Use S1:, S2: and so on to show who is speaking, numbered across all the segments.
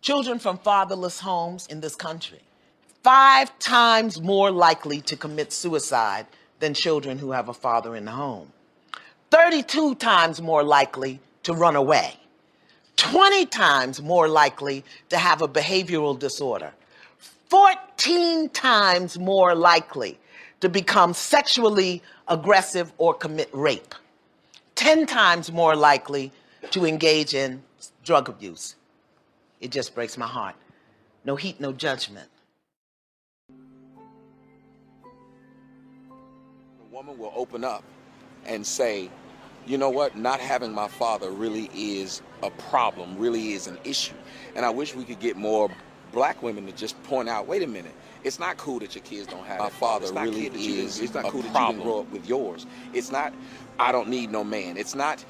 S1: Children from fatherless homes in this country, 5 times more likely to commit suicide than children who have a father in the home. 32 times more likely to run away. 20 times more likely to have a behavioral disorder. 14 times more likely to become sexually aggressive or commit rape. 10 times more likely to engage in drug abuse. It just breaks my heart. No heat, no judgment.
S2: A woman will open up and say, you know what, not having my father really is a problem, really is an issue. And I wish we could get more black women to just point out, wait a minute, it's not cool that your kids don't have my father really is a problem. Grow up with yours. It's not, I don't need no man. It's not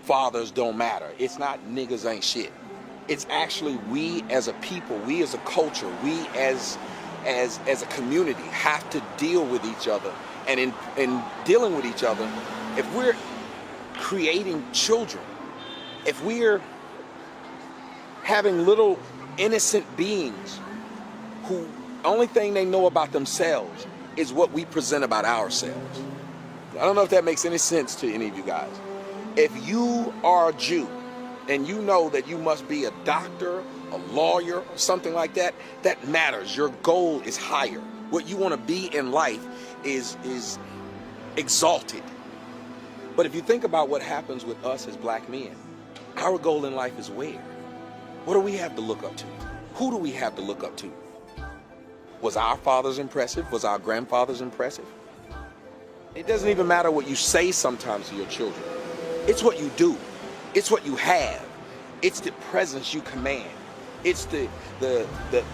S2: fathers don't matter. It's not niggas ain't shit. It's actually we as a people, we as a culture, we as a community have to deal with each other. And in dealing with each other, if we're creating children, if we're having little innocent beings who only thing they know about themselves is what we present about ourselves. I don't know if that makes any sense to any of you guys. If you are a Jew and you know that you must be a doctor, a lawyer, or something like that, that matters. Your goal is higher. What you want to be in life is exalted. But if you think about what happens with us as black men, our goal in life is where? What do we have to look up to? Who do we have to look up to? Was our fathers impressive? Was our grandfathers impressive? It doesn't even matter what you say sometimes to your children. It's what you do. It's what you have. It's the presence you command. It's the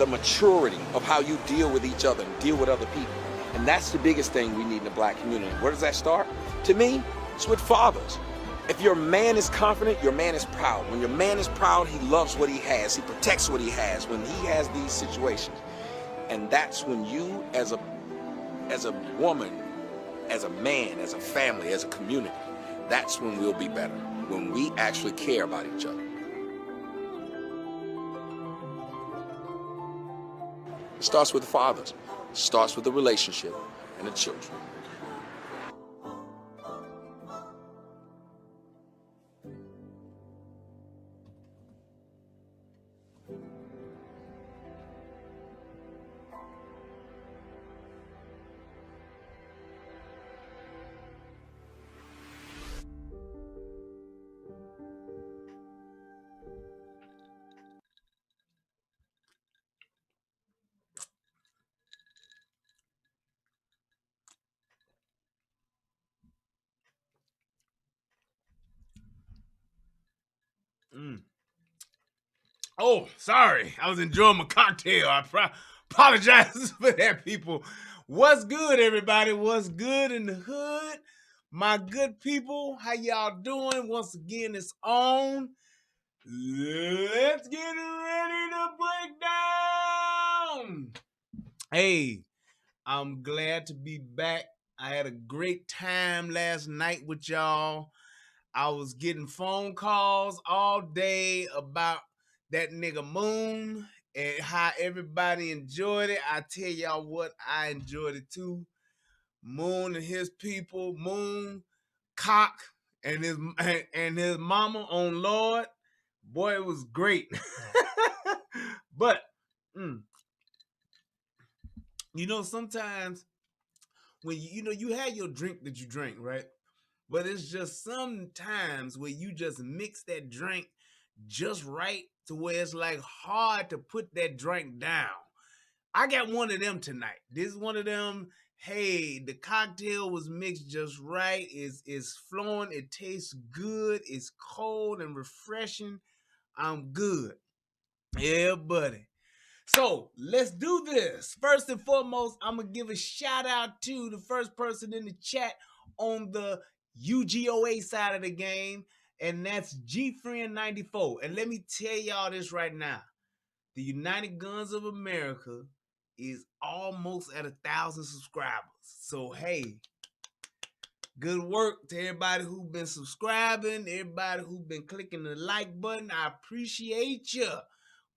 S2: maturity of how you deal with each other and deal with other people. And that's the biggest thing we need in the black community. Where does that start? To me, it's with fathers. If your man is confident, your man is proud. When your man is proud, he loves what he has. He protects what he has when he has these situations. And that's when you, as a woman, as a man, as a family, as a community, that's when we'll be better. When we actually care about each other. It starts with the fathers. It starts with the relationship and the children.
S3: Oh, sorry. I was enjoying my cocktail. I apologize for that, people. What's good, everybody? What's good in the hood? My good people, how y'all doing? Once again, it's on. Let's get ready to break down. Hey, I'm glad to be back. I had a great time last night with y'all. I was getting phone calls all day about that nigga Moon and how everybody enjoyed it. I tell y'all what, I enjoyed it too. Moon and his people, Moon, Cock, and his mama on Lord. Boy, it was great. But you know, sometimes when you have your drink that you drink, right? But it's just sometimes where you just mix that drink just right to where it's like hard to put that drink down. I got one of them tonight. This is one of them. Hey, the cocktail was mixed just right. It's flowing. It tastes good. It's cold and refreshing. I'm good. Yeah, buddy. So let's do this. First and foremost, I'm going to give a shout out to the first person in the chat on the UGOA side of the game, and that's GFriend94. And let me tell y'all this right now. The United Guns of America is almost at 1,000 subscribers. So, hey, good work to everybody who's been subscribing, everybody who's been clicking the like button. I appreciate you.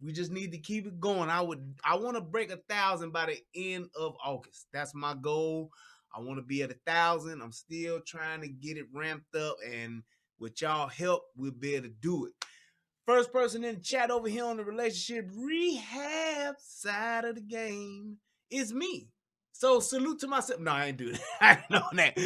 S3: We just need to keep it going. I want to break 1,000 by the end of August. That's my goal. I want to be at 1,000. I'm still trying to get it ramped up, and with y'all help, we'll be able to do it. First person in the chat over here on the relationship rehab side of the game is me. So salute to myself. No, I ain't do that. I ain't know that.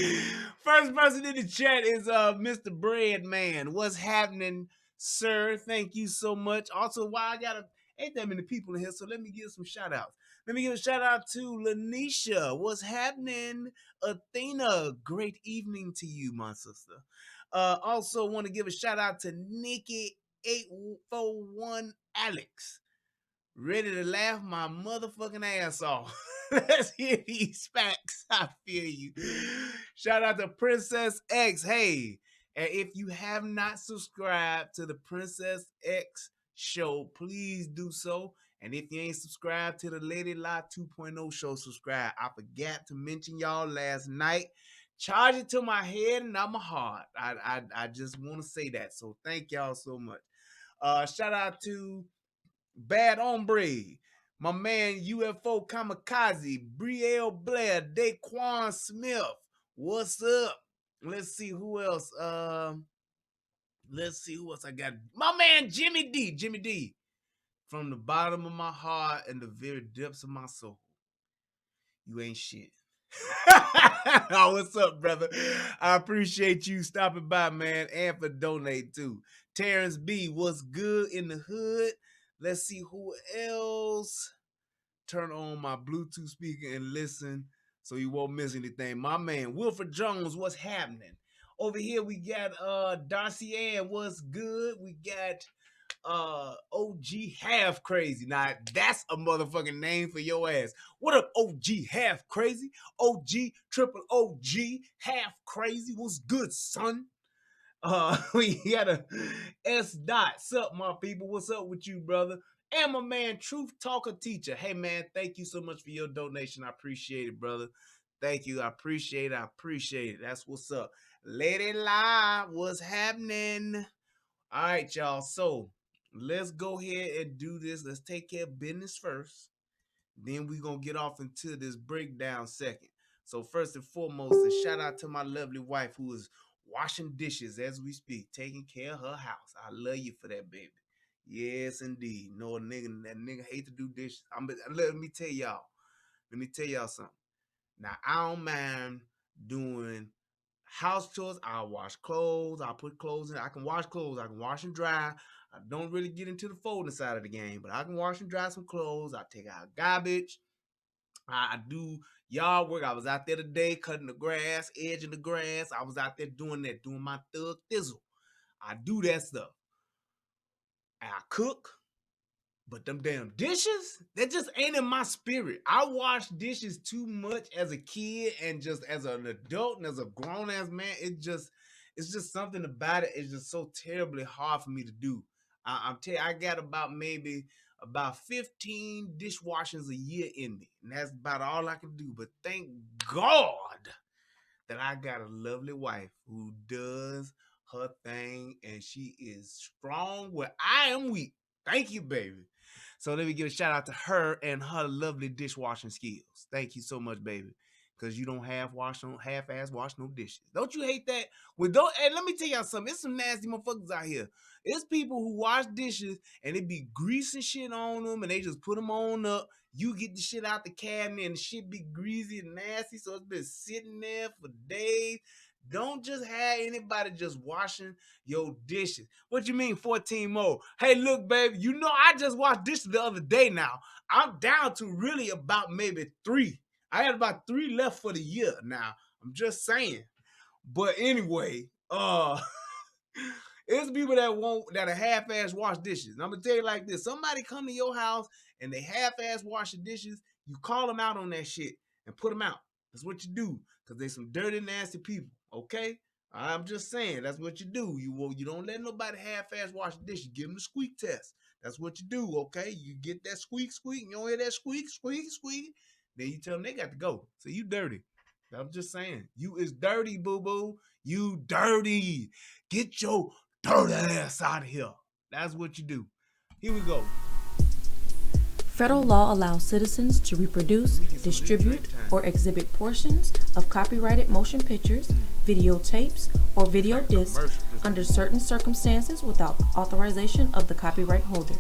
S3: First person in the chat is Mr. Breadman. What's happening, sir? Thank you so much. Also, why I got ain't that many people in here, so let me give some shout outs. Let me give a shout out to Lanisha. What's happening? Athena, great evening to you, my sister. Also want to give a shout out to Nikki 841 Alex. Ready to laugh my motherfucking ass off. Let's hear these facts. I feel you. Shout out to Princess X. Hey, and if you have not subscribed to the Princess X show, please do so. And if you ain't subscribed to the Lady Lie 2.0 show, subscribe. I forgot to mention y'all last night. Charge it to my head and not my heart. I just want to say that. So thank y'all so much. Shout out to Bad Hombre, my man UFO Kamikaze, Brielle Blair, Daquan Smith. What's up? Let's see who else. Let's see who else I got. My man Jimmy D. From the bottom of my heart and the very depths of my soul. You ain't shit. Oh, what's up, brother? I appreciate you stopping by, man, and for donate too. Terrence B, what's good in the hood? Let's see who else. Turn on my Bluetooth speaker and listen so you won't miss anything. My man, Wilfred Jones, what's happening? Over here we got Darcy Ann, what's good? We got OG Half Crazy. Now that's a motherfucking name for your ass. What up, OG Half Crazy? OG triple OG Half Crazy. What's good, son? We got a S dot. What's up, my people? What's up with you, brother? And my man, Truth Talker Teacher. Hey, man, thank you so much for your donation. I appreciate it, brother. Thank you. I appreciate it. That's what's up. Lady Lie, what's happening? All right, y'all. So let's go ahead and do this. Let's take care of business first. Then we're going to get off into this breakdown second. So first and foremost, a shout out to my lovely wife who is washing dishes as we speak, taking care of her house. I love you for that, baby. Yes, indeed. No, that nigga hate to do dishes. Let me tell y'all something. Now, I don't mind doing house chores. I'll wash clothes. I'll put clothes in. I can wash clothes. I can wash and dry. I don't really get into the folding side of the game, but I can wash and dry some clothes. I take out garbage. I do yard work. I was out there today cutting the grass, edging the grass. I was out there doing my thug thizzle. I do that stuff. And I cook. But them damn dishes, that just ain't in my spirit. I wash dishes too much as a kid and just as an adult and as a grown-ass man. It's just something about it. It's just so terribly hard for me to do. I'm telling you, I got about 15 dishwashings a year in me. And that's about all I can do. But thank God that I got a lovely wife who does her thing and she is strong where I am weak. Thank you, baby. So let me give a shout out to her and her lovely dishwashing skills. Thank you so much, baby. Because you don't half-ass wash no dishes. Don't you hate that? Hey, let me tell y'all something. It's some nasty motherfuckers out here. It's people who wash dishes and it be grease and shit on them and they just put them on up. You get the shit out the cabinet and the shit be greasy and nasty, so it's been sitting there for days. Don't just have anybody just washing your dishes. What you mean 14 more? Hey, look, baby, you know I just washed dishes the other day now. I'm down to really about maybe 3. I had about 3 left for the year now. I'm just saying. But anyway, it's people that are half-ass wash dishes. And I'm gonna tell you like this: somebody come to your house and they half-ass wash the dishes, you call them out on that shit and put them out. That's what you do, because they some dirty, nasty people. Okay, I'm just saying that's what you do. You don't let nobody half-ass wash the dishes. Give them the squeak test. That's what you do. Okay, you get that squeak, you don't hear that squeak. Then you tell them they got to go. So you dirty. I'm just saying, you is dirty, boo-boo. You dirty. Get your dirty ass out of here. That's what you do. Here we go.
S4: Federal law allows citizens to reproduce, distribute, or exhibit portions of copyrighted motion pictures, videotapes, or video discs under certain circumstances without authorization of the copyright holder.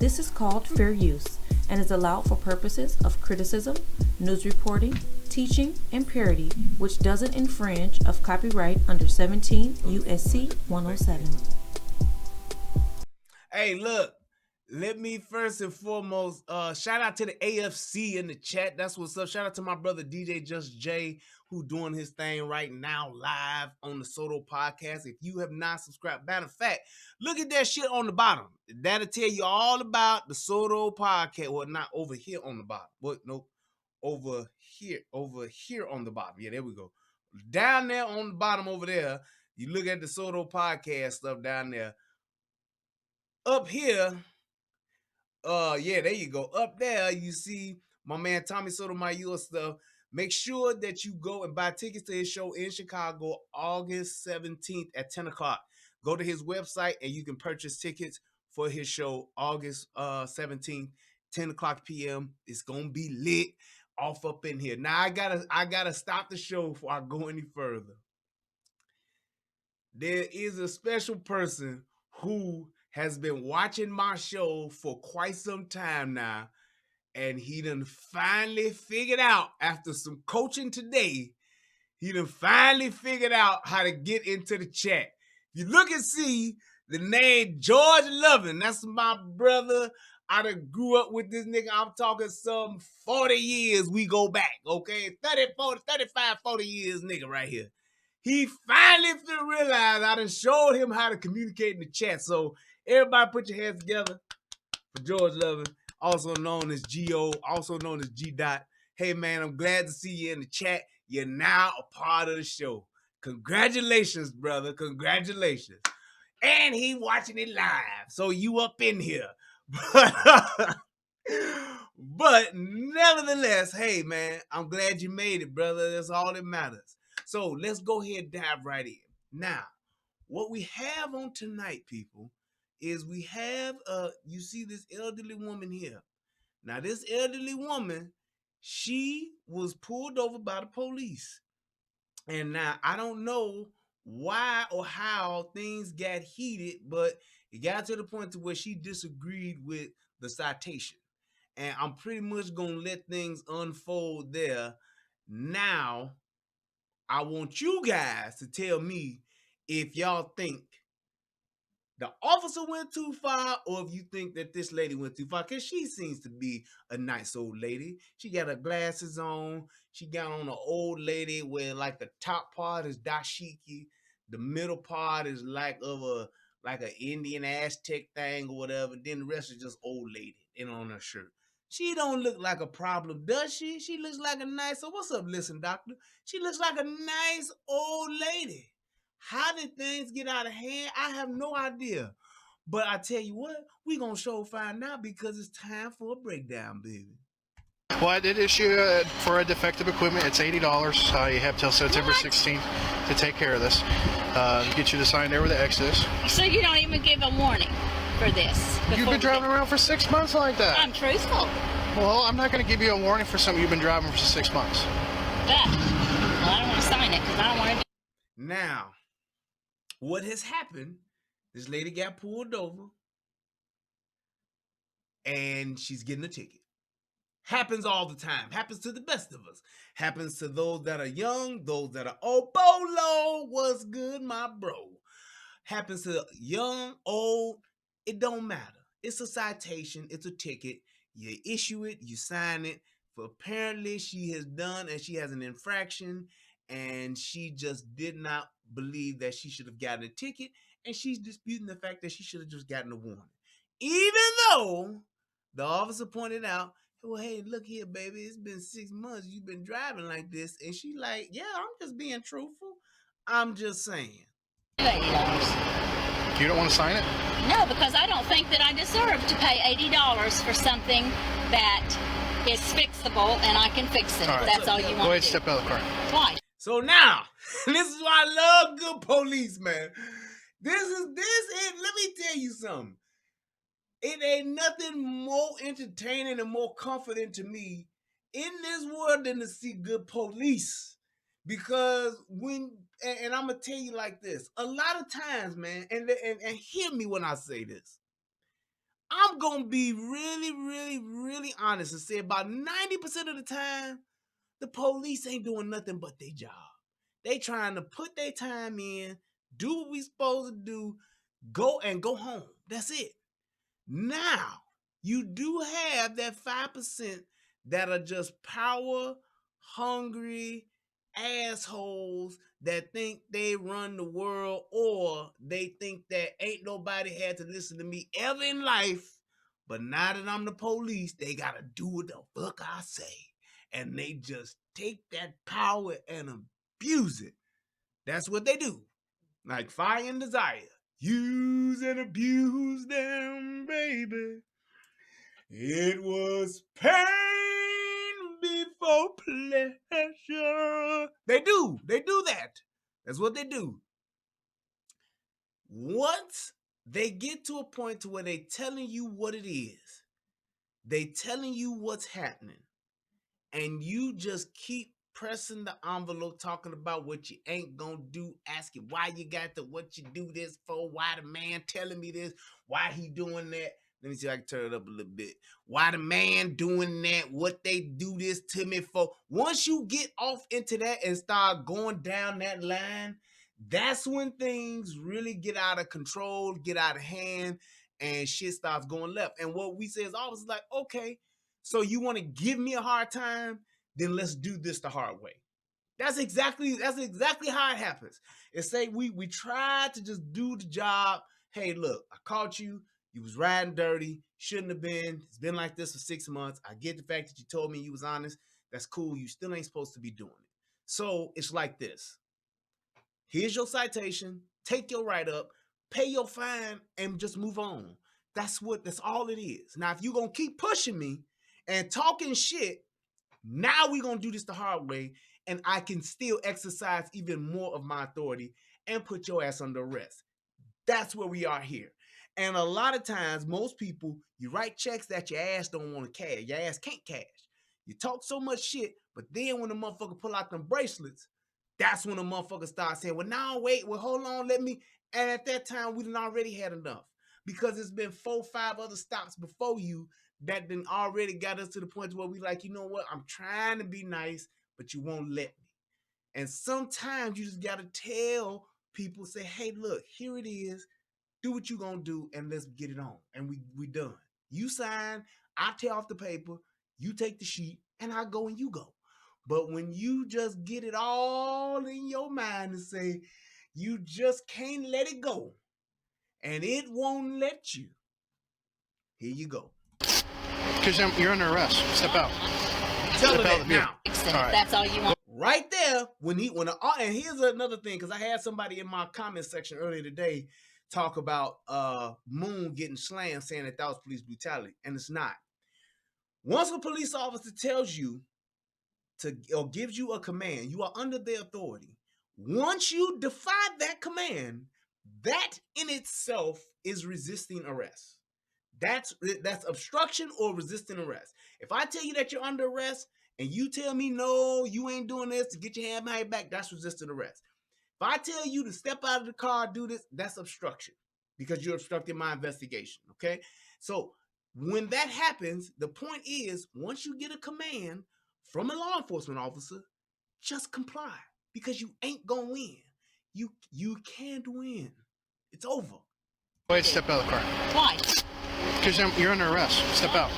S4: This is called fair use and is allowed for purposes of criticism, news reporting, teaching, and parody, which doesn't infringe of copyright under 17 U.S.C. 107.
S3: Hey, look, let me first and foremost shout out to the AFC in the chat. That's what's up. Shout out to my brother DJ Just J, who doing his thing right now live on the Soto podcast. If you have not subscribed, matter of fact, look at that shit on the bottom. That'll tell you all about the Soto podcast. Well, not over here on the bottom. What? Nope. Over here on the bottom. Yeah, there we go. Down there on the bottom over there, you look at the Soto podcast stuff down there. Up here, yeah, there you go. Up there, you see my man Tommy Sotomayor stuff. Make sure that you go and buy tickets to his show in Chicago, August 17th at 10 o'clock. Go to his website and you can purchase tickets for his show, August 17th, 10 o'clock p.m. It's gonna be lit off up in here. Now I gotta stop the show before I go any further. There is a special person who has been watching my show for quite some time now, and he done finally figured out, after some coaching today, he done finally figured out how to get into the chat. You look and see the name George Lovin. That's my brother. I done grew up with this nigga. I'm talking some 40 years we go back, okay? 30, 40, 35, 40 years nigga right here. He finally realized I done showed him how to communicate in the chat. So everybody put your hands together for George Lovin, also known as G.O., also known as G. Dot. Hey, man, I'm glad to see you in the chat. You're now a part of the show. Congratulations, brother. Congratulations. And he watching it live, so you up in here. But nevertheless, hey, man, I'm glad you made it, brother. That's all that matters. So let's go ahead and dive right in. Now, what we have on tonight, people, is we have, you see this elderly woman here. Now, this elderly woman, she was pulled over by the police. And now, I don't know why or how things got heated, but it got to the point to where she disagreed with the citation. And I'm pretty much going to let things unfold there. Now, I want you guys to tell me if y'all think the officer went too far, or if you think that this lady went too far, because she seems to be a nice old lady. She got her glasses on. She got on an old lady where like the top part is dashiki, the middle part is like an Indian Aztec thing or whatever. Then the rest is just old lady and on her shirt. She don't look like a problem, does she? She looks like a nice. So what's up, listen, doctor? She looks like a nice old lady. How did things get out of hand? I have no idea. But I tell you what, we gonna sure find out because it's time for a breakdown, baby.
S5: Well, I did issue for a defective equipment. It's $80. You have till September 16th to take care of this. Get you to sign there with the Exodus.
S6: So you don't even give a warning for this?
S5: You've been driving around for 6 months like that.
S6: I'm truthful.
S5: Well, I'm not going to give you a warning for something you've been driving for 6 months.
S6: But well, I don't want to sign it because I don't want to.
S3: Now, what has happened? This lady got pulled over, and she's getting a ticket. Happens all the time. Happens to the best of us. Happens to those that are young, those that are old. Bolo, what's good, my bro? Happens to young, old. It don't matter. It's a citation. It's a ticket. You issue it. You sign it. But apparently, she has done, and she has an infraction, and she just did not believe that she should have gotten a ticket, and she's disputing the fact that she should have just gotten a warning. Even though the officer pointed out, well, hey, look here, baby, it's been 6 months you've been driving like this. And she like, yeah, I'm just being truthful. I'm just saying.
S6: $80.
S5: You don't want to sign it?
S6: No, because I don't think that I deserve to pay $80 for something that is fixable and I can fix it.
S5: All right.
S6: That's all you want to do.
S5: Go ahead and step out of the car.
S6: Why?
S3: So now, this is why I love good police, man. Let me tell you something. It ain't nothing more entertaining and more comforting to me in this world than to see good police. Because and I'm gonna tell you like this, a lot of times, man, and hear me when I say this. I'm gonna be really, really, really honest and say about 90% of the time, the police ain't doing nothing but their job. They trying to put their time in, do what we supposed to do, go home. That's it. Now, you do have that 5% that are just power hungry assholes that think they run the world, or they think that ain't nobody had to listen to me ever in life, but now that I'm the police, they gotta do what the fuck I say. And they just take that power and abuse it. That's what they do. Like Fire and Desire. Use and abuse them, baby. It was pain before pleasure. They do that. That's what they do. Once they get to a point to where they telling you what it is, they telling you what's happening, and you just keep pressing the envelope, talking about what you ain't gonna do, asking why you got to, what you do this for, why the man telling me this, why he doing that. Let me see if I can turn it up a little bit. Why the man doing that, what they do this to me for. Once you get off into that and start going down that line, that's when things really get out of control, get out of hand, and shit starts going left. And what we say is always like, okay, so you want to give me a hard time? Then let's do this the hard way. That's exactly how it happens. It's say we try to just do the job. Hey, look, I caught you. You was riding dirty. Shouldn't have been. It's been like this for 6 months. I get the fact that you told me you was honest. That's cool. You still ain't supposed to be doing it. So it's like this. Here's your citation. Take your write-up. Pay your fine and just move on. That's all it is. Now, if you're going to keep pushing me and talking shit, now we're going to do this the hard way, and I can still exercise even more of my authority and put your ass under arrest. That's where we are here. And a lot of times, most people, you write checks that your ass don't want to cash. Your ass can't cash. You talk so much shit, but then when the motherfucker pull out them bracelets, that's when the motherfucker starts saying, well, now, wait, well, hold on, let me. And at that time, we done already had enough, because it's been 4 or 5 other stops before you that then already got us to the point where we like, you know what? I'm trying to be nice, but you won't let me. And sometimes you just got to tell people, say, hey, look, here it is. Do what you going to do, and let's get it on. And we done. You sign, I tear off the paper, you take the sheet, and I go and you go. But when you just get it all in your mind and say, you just can't let it go, and it won't let you, here you go.
S5: Because you're under arrest. Step out.
S3: Tell her that now.
S6: Right. That's all you want.
S3: Right there, and here's another thing, because I had somebody in my comment section earlier today talk about Moon getting slammed, saying that was police brutality, and it's not. Once a police officer tells you or gives you a command, you are under their authority. Once you defy that command, that in itself is resisting arrest. That's obstruction or resisting arrest. If I tell you that you're under arrest and you tell me, no, you ain't doing this, to get your hand behind your back, that's resisting arrest. If I tell you to step out of the car, do this, that's obstruction, because you're obstructing my investigation, okay? So when that happens, the point is, once you get a command from a law enforcement officer, just comply, because you ain't gonna win. You can't win. It's over.
S5: Go ahead, step out of the car.
S6: Why?
S5: Because you're under arrest. Step out.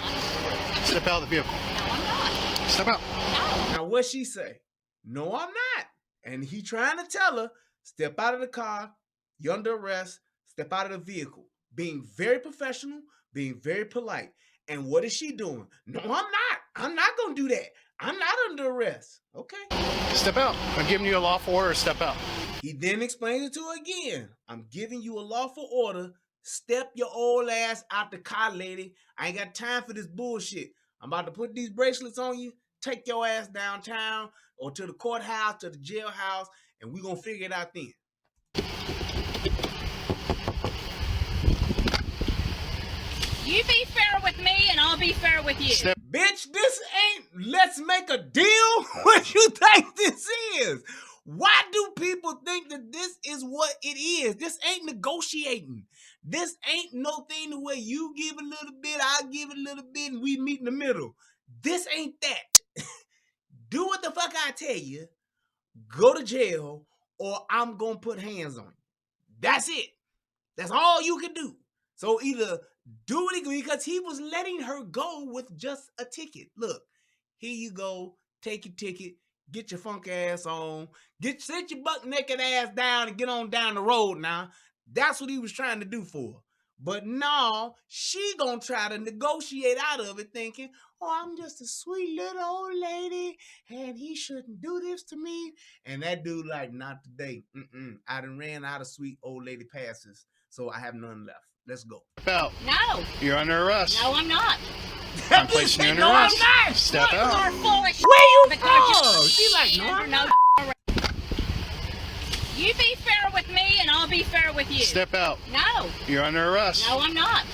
S5: Step out of the vehicle.
S6: No, I'm not.
S5: Step out.
S6: No.
S3: Now what she say? No, I'm not. And he trying to tell her, step out of the car, you're under arrest, step out of the vehicle. Being very professional, being very polite. And what is she doing? No, I'm not. I'm not going to do that. I'm not under arrest. Okay.
S5: Step out. I'm giving you a lawful order. Step out.
S3: He then explains it to her again. I'm giving you a lawful order. Step your old ass out the car, lady. I ain't got time for this bullshit. I'm about to put these bracelets on you. Take your ass downtown or to the courthouse, to the jailhouse, and we're going to figure it out then.
S6: You be fair with you.
S3: Bitch, this ain't let's make a deal. What you think this is? Why do people think that this is what it is? This ain't negotiating. This ain't no thing where you give a little bit, I give a little bit, and we meet in the middle. This ain't that. Do what the fuck I tell you. Go to jail, or I'm gonna put hands on you. That's it. That's all you can do. So either do it, because he was letting her go with just a ticket. Look, here you go. Take your ticket. Get your funk ass on. Sit your butt naked ass down and get on down the road now. That's what he was trying to do for her. But no, she gonna try to negotiate out of it thinking, oh, I'm just a sweet little old lady and he shouldn't do this to me. And that dude like, not today. I done ran out of sweet old lady passes, so I have none left. Let's go.
S5: Out.
S6: No.
S5: You're under arrest.
S6: No, I'm not.
S5: I'm placing you under
S3: No,
S5: arrest.
S3: I'm not.
S5: Step
S6: You
S5: out.
S6: are full of shit.
S3: Where you
S6: because
S3: from?
S6: you-
S3: She like, no, I'm
S6: no. You be fair with me, and I'll be fair with you.
S5: Step out.
S6: No.
S5: You're under arrest.
S6: No, I'm not.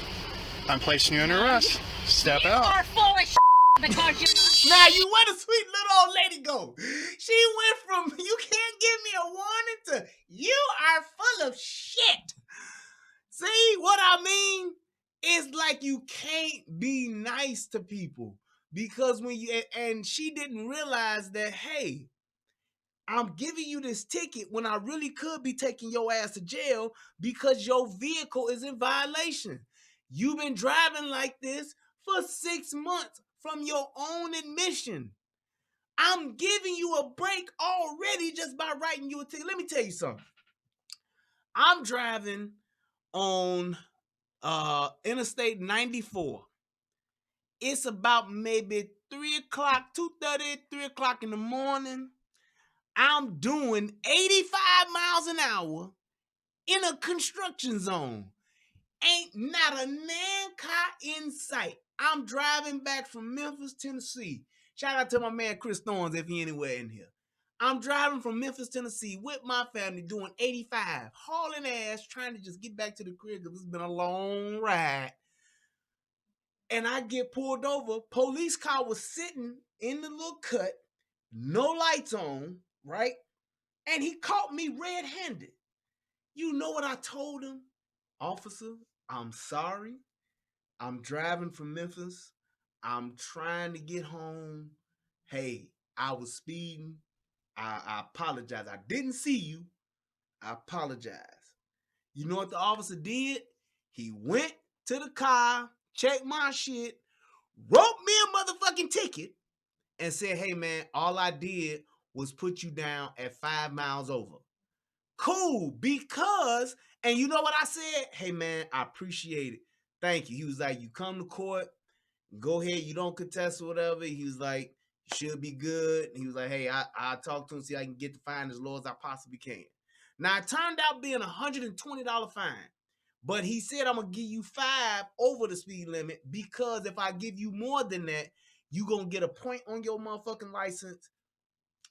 S5: I'm placing you under arrest. Step
S6: You
S5: out.
S6: are full of shit because you're not.
S3: Now you where the sweet little old lady go? She went from you can't give me a warning to you are full of shit. See what I mean? It's like you can't be nice to people because when you and she didn't realize that, hey, I'm giving you this ticket when I really could be taking your ass to jail because your vehicle is in violation. You've been driving like this for 6 months from your own admission. I'm giving you a break already just by writing you a ticket. Let me tell you something. I'm driving on Interstate 94. It's about maybe 3 o'clock, 2:30, 3 o'clock in the morning. I'm doing 85 miles an hour in a construction zone. Ain't not a man car in sight. I'm driving back from Memphis, Tennessee. Shout out to my man Chris Thorns if he anywhere in here. I'm driving from Memphis, Tennessee with my family doing 85, hauling ass, trying to just get back to the crib because it's been a long ride. And I get pulled over. Police car was sitting in the little cut, no lights on, right? And he caught me red-handed. You know what I told him? Officer, I'm sorry. I'm driving from Memphis. I'm trying to get home. Hey, I was speeding. I apologize. I didn't see you. I apologize. You know what the officer did? He went to the car, checked my shit, wrote me a motherfucking ticket, and said, hey, man, all I did was put you down at 5 miles over. Cool, because, and you know what I said? Hey, man, I appreciate it. Thank you. He was like, you come to court, go ahead, you don't contest or whatever. He was like, you should be good. He was like, hey, I'll talk to him, see if I can get the fine as low as I possibly can. Now, it turned out being a $120 fine. But he said, I'm going to give you 5 over the speed limit because if I give you more than that, you're going to get a point on your motherfucking license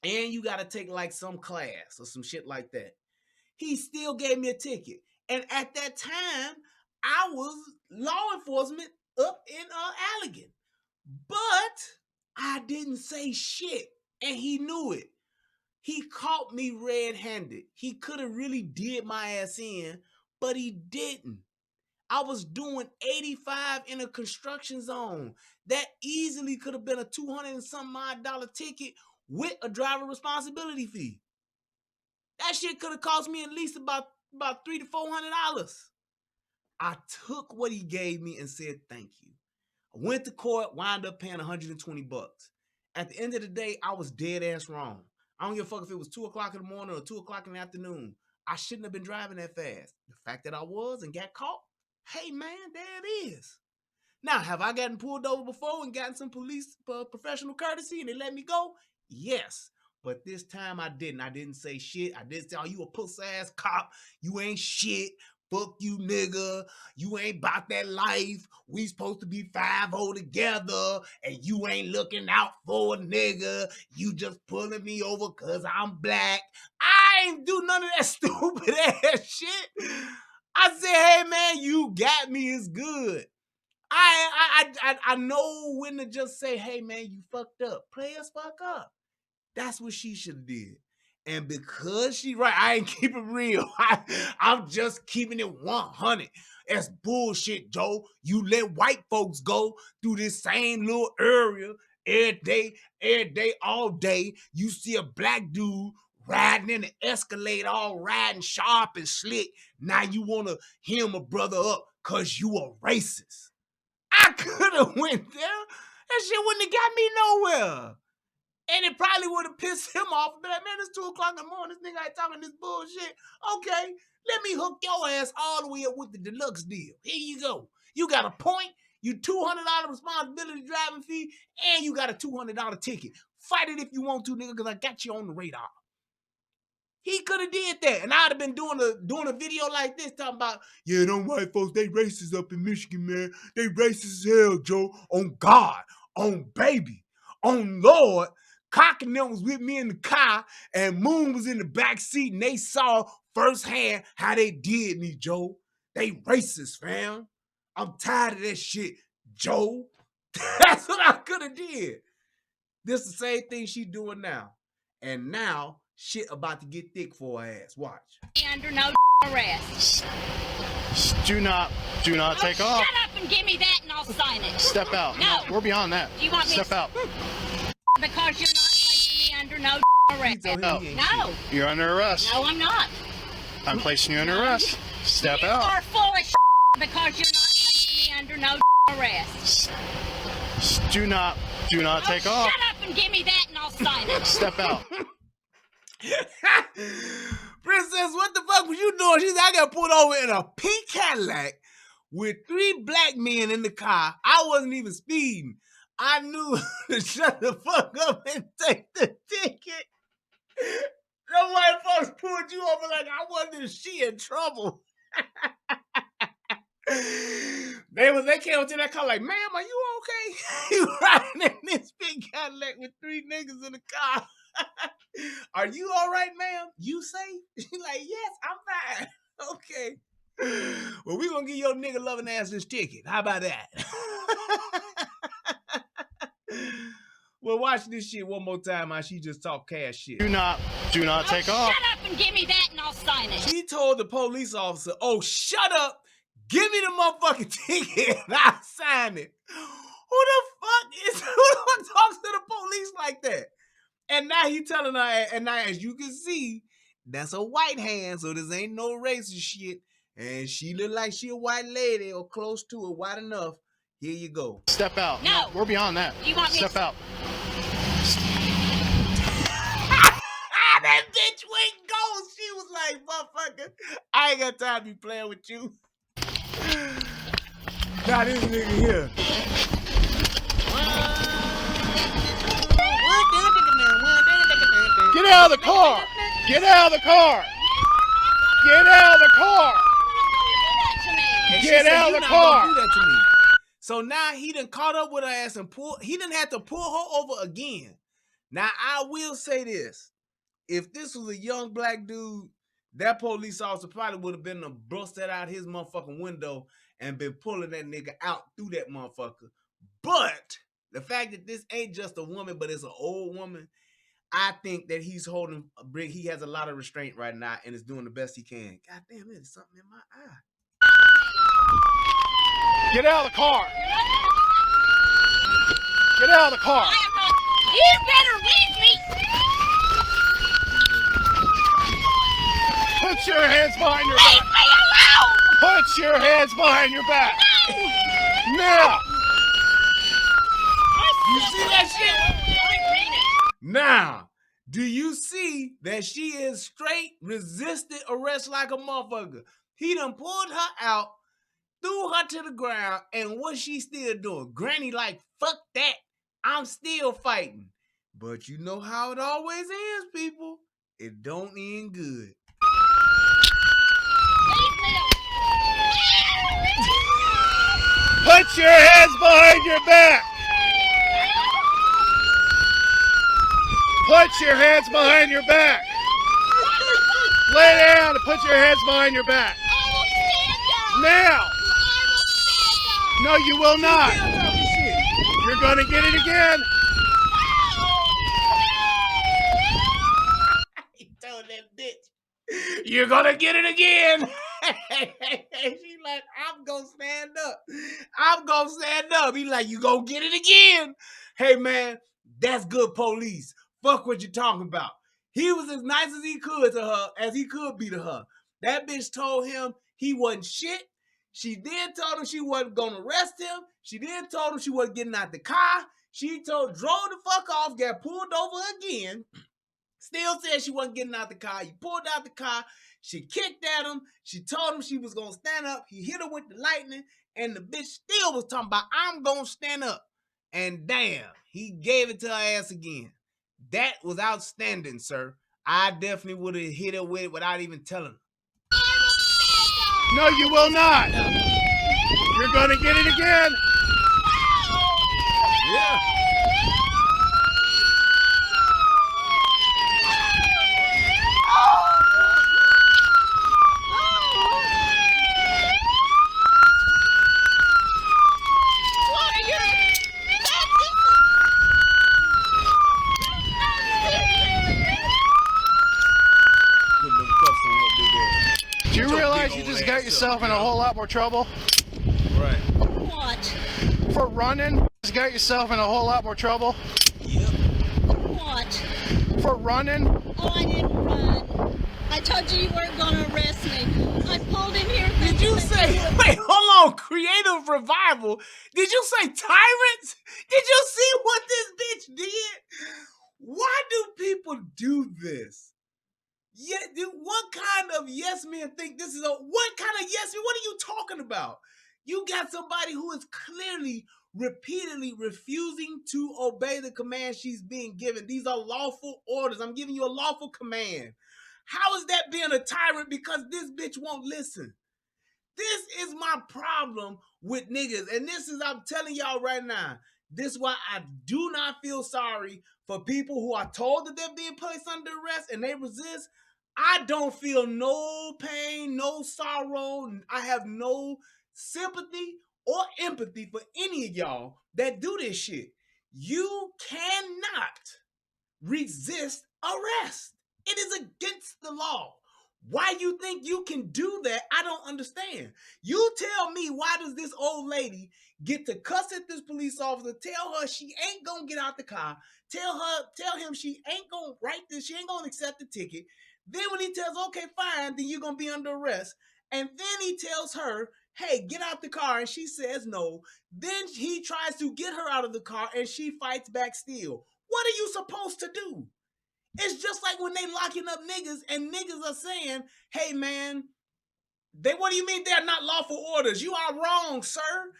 S3: and you got to take like some class or some shit like that. He still gave me a ticket. And at that time, I was law enforcement up in Allegan. But I didn't say shit, and he knew it. He caught me red-handed. He could have really did my ass in, but he didn't. I was doing 85 in a construction zone. That easily could have been a $200 and some odd ticket with a driver responsibility fee. That shit could have cost me at least about $300 to $400. I took what he gave me and said thank you. I went to court, wound up paying $120. At the end of the day, I was dead ass wrong. I don't give a fuck if it was 2 o'clock in the morning or 2 o'clock in the afternoon. I shouldn't have been driving that fast. The fact that I was and got caught, hey man, there it is. Now, have I gotten pulled over before and gotten some police professional courtesy and they let me go? Yes. But this time I didn't. I didn't say shit. I didn't say, oh, you a pussy ass cop. You ain't shit. Fuck you, nigga. You ain't about that life. We supposed to be 5-0 together, and you ain't looking out for a nigga. You just pulling me over because I'm black. I ain't do none of that stupid ass shit. I said, hey, man, you got me. It's good. I know when to just say, hey man, you fucked up. Players fuck up. That's what she should have did. And because she right, I ain't keep it real. I'm just keeping it 100. That's bullshit, Joe. You let white folks go through this same little area every day, all day. You see a black dude riding in the Escalade, all riding sharp and slick. Now you want to hem a brother up because you a racist. I could have went there. That shit wouldn't have got me nowhere. And it probably would have pissed him off. But like, man, it's 2 o'clock in the morning. This nigga ain't talking this bullshit. Okay, let me hook your ass all the way up with the deluxe deal. Here you go. You got a point. You $200 responsibility driving fee, and you got a $200 ticket. Fight it if you want to, nigga, because I got you on the radar. He could have did that, and I'd have been doing a video like this talking about, yeah, them white folks, they racist up in Michigan, man. They racist as hell, Joe. On God, on baby, on Lord. Cock and them was with me in the car, and Moon was in the back seat, and they saw firsthand how they did me, Joe. They racist, fam. I'm tired of that shit, Joe. That's what I could have did. This the same thing she doing now. And now, shit about to get thick for her ass. Watch.
S6: Under no arrest.
S5: Do not take off.
S6: Shut up and give me that and I'll sign it.
S5: Step out.
S6: No.
S5: We're beyond that.
S6: Do you want me
S5: Step
S6: to-
S5: out.
S6: Because you're not placing me under no arrest.
S5: No.
S6: No.
S5: You're under arrest.
S6: No, I'm not.
S5: I'm placing you under arrest. Step
S6: You
S5: out.
S6: are full of because you're not placing me under no arrest.
S5: Do not take off.
S6: Shut up and give me that and I'll sign it.
S5: Step out.
S3: Princess, what the fuck was you doing? She said, I got pulled over in a pink Cadillac with 3 black men in the car. I wasn't even speeding. I knew to shut the fuck up and take the ticket. Them white folks pulled you over like I wasn't she in trouble. They came up to that car like, ma'am, are you okay? You riding in this big Cadillac with 3 niggas in the car. Are you all right, ma'am? You safe? She like, yes, I'm fine. Okay. Well, we gonna give your nigga loving ass this ticket. How about that? Well, watch this shit one more time how she just talk cash shit.
S5: Do not take off.
S6: Shut up and give me that and I'll sign it.
S3: She told the police officer, oh, shut up. Give me the motherfucking ticket and I'll sign it. Who the fuck talks to the police like that? And now he telling her, and now as you can see, that's a white hand, so this ain't no racist shit. And she look like she a white lady or close to it, white enough. Here you go.
S5: Step out.
S6: No.
S5: We're beyond that.
S6: You want me
S5: Step
S6: to-
S5: out.
S3: That bitch went ghost. She was like, motherfucker, I ain't got time to be playing with you. Now this nigga here.
S5: Get out of the car. Get out of the car. Get out of the car.
S3: And she
S5: Get
S3: said,
S5: out of
S3: "You
S5: the
S3: not
S5: car."
S3: gonna do that to me. So now he done caught up with her ass and he didn't have to pull her over again. Now I will say this. If this was a young black dude, that police officer probably would have been to bust that out his motherfucking window and been pulling that nigga out through that motherfucker. But the fact that this ain't just a woman, but it's an old woman, I think that he has a lot of restraint right now and is doing the best he can. God damn, there's something in my eye.
S5: Get out of the car. Get out of the car.
S6: I am not. You better leave me.
S5: Put your hands behind your
S6: Leave
S5: back.
S6: me alone.
S5: Put your hands behind your back. Now.
S3: You see that shit?
S6: I mean it.
S3: Now, do you see that she is straight resisted arrest like a motherfucker? He done pulled her out, threw her to the ground, and what she still doing? Granny like, fuck that. I'm still fighting. But you know how it always ends, people. It don't end good.
S6: Leave me alone.
S5: Put your hands behind your back. Put your hands behind your back. Lay down and put your hands behind your back.
S6: I will stand up.
S5: Now.
S6: I will stand up.
S5: No, you will not.
S3: Still talking shit.
S5: You're gonna get it again.
S3: He told that bitch, you're gonna get it again. She like, I'm gonna stand up. I'm gonna stand up. He like, you gonna get it again. Hey man, that's good police. Fuck what you talking about. He was as nice as he could to her, as he could be to her. That bitch told him he wasn't shit. She then told him she wasn't gonna arrest him. She then told him she wasn't getting out the car. She drove the fuck off, got pulled over again. Still said she wasn't getting out the car. He pulled out the car. She kicked at him. She told him she was going to stand up. He hit her with the lightning. And the bitch still was talking about, I'm going to stand up. And damn, he gave it to her ass again. That was outstanding, sir. I definitely would have hit her with it without even telling her.
S5: No, you will not. You're gonna get it again.
S3: Yeah.
S5: Do you realize you just got yourself in a whole lot more trouble?
S3: Right.
S6: What?
S5: For running, you just got yourself in a whole lot more trouble.
S3: Yep.
S6: What?
S5: For running.
S6: Oh, I didn't run. I told you weren't going to arrest me. I pulled him here.
S3: Did you say, wait, hold on, creative revival? Did you say tyrants? Did you see what this bitch did? Why do people do this? Yeah, what kind of yes men think this is what kind of yes men? What are you talking about? You got somebody who is clearly, repeatedly refusing to obey the command she's being given. These are lawful orders. I'm giving you a lawful command. How is that being a tyrant? Because this bitch won't listen. This is my problem with niggas. And this is, I'm telling y'all right now, this is why I do not feel sorry for people who are told that they're being placed under arrest and they resist. I don't feel no pain, no sorrow. I have no sympathy or empathy for any of y'all that do this shit. You cannot resist arrest. It is against the law. Why you think you can do that, I don't understand. You tell me, why does this old lady get to cuss at this police officer, tell her she ain't gonna get out the car, tell him she ain't gonna write this, she ain't gonna accept the ticket. Then when he tells, okay, fine, then you're gonna be under arrest. And then he tells her, hey, get out the car, and she says no. Then he tries to get her out of the car, and she fights back still. What are you supposed to do? It's just like when they locking up niggas and niggas are saying, hey man, what do you mean they're not lawful orders? You are wrong, sir.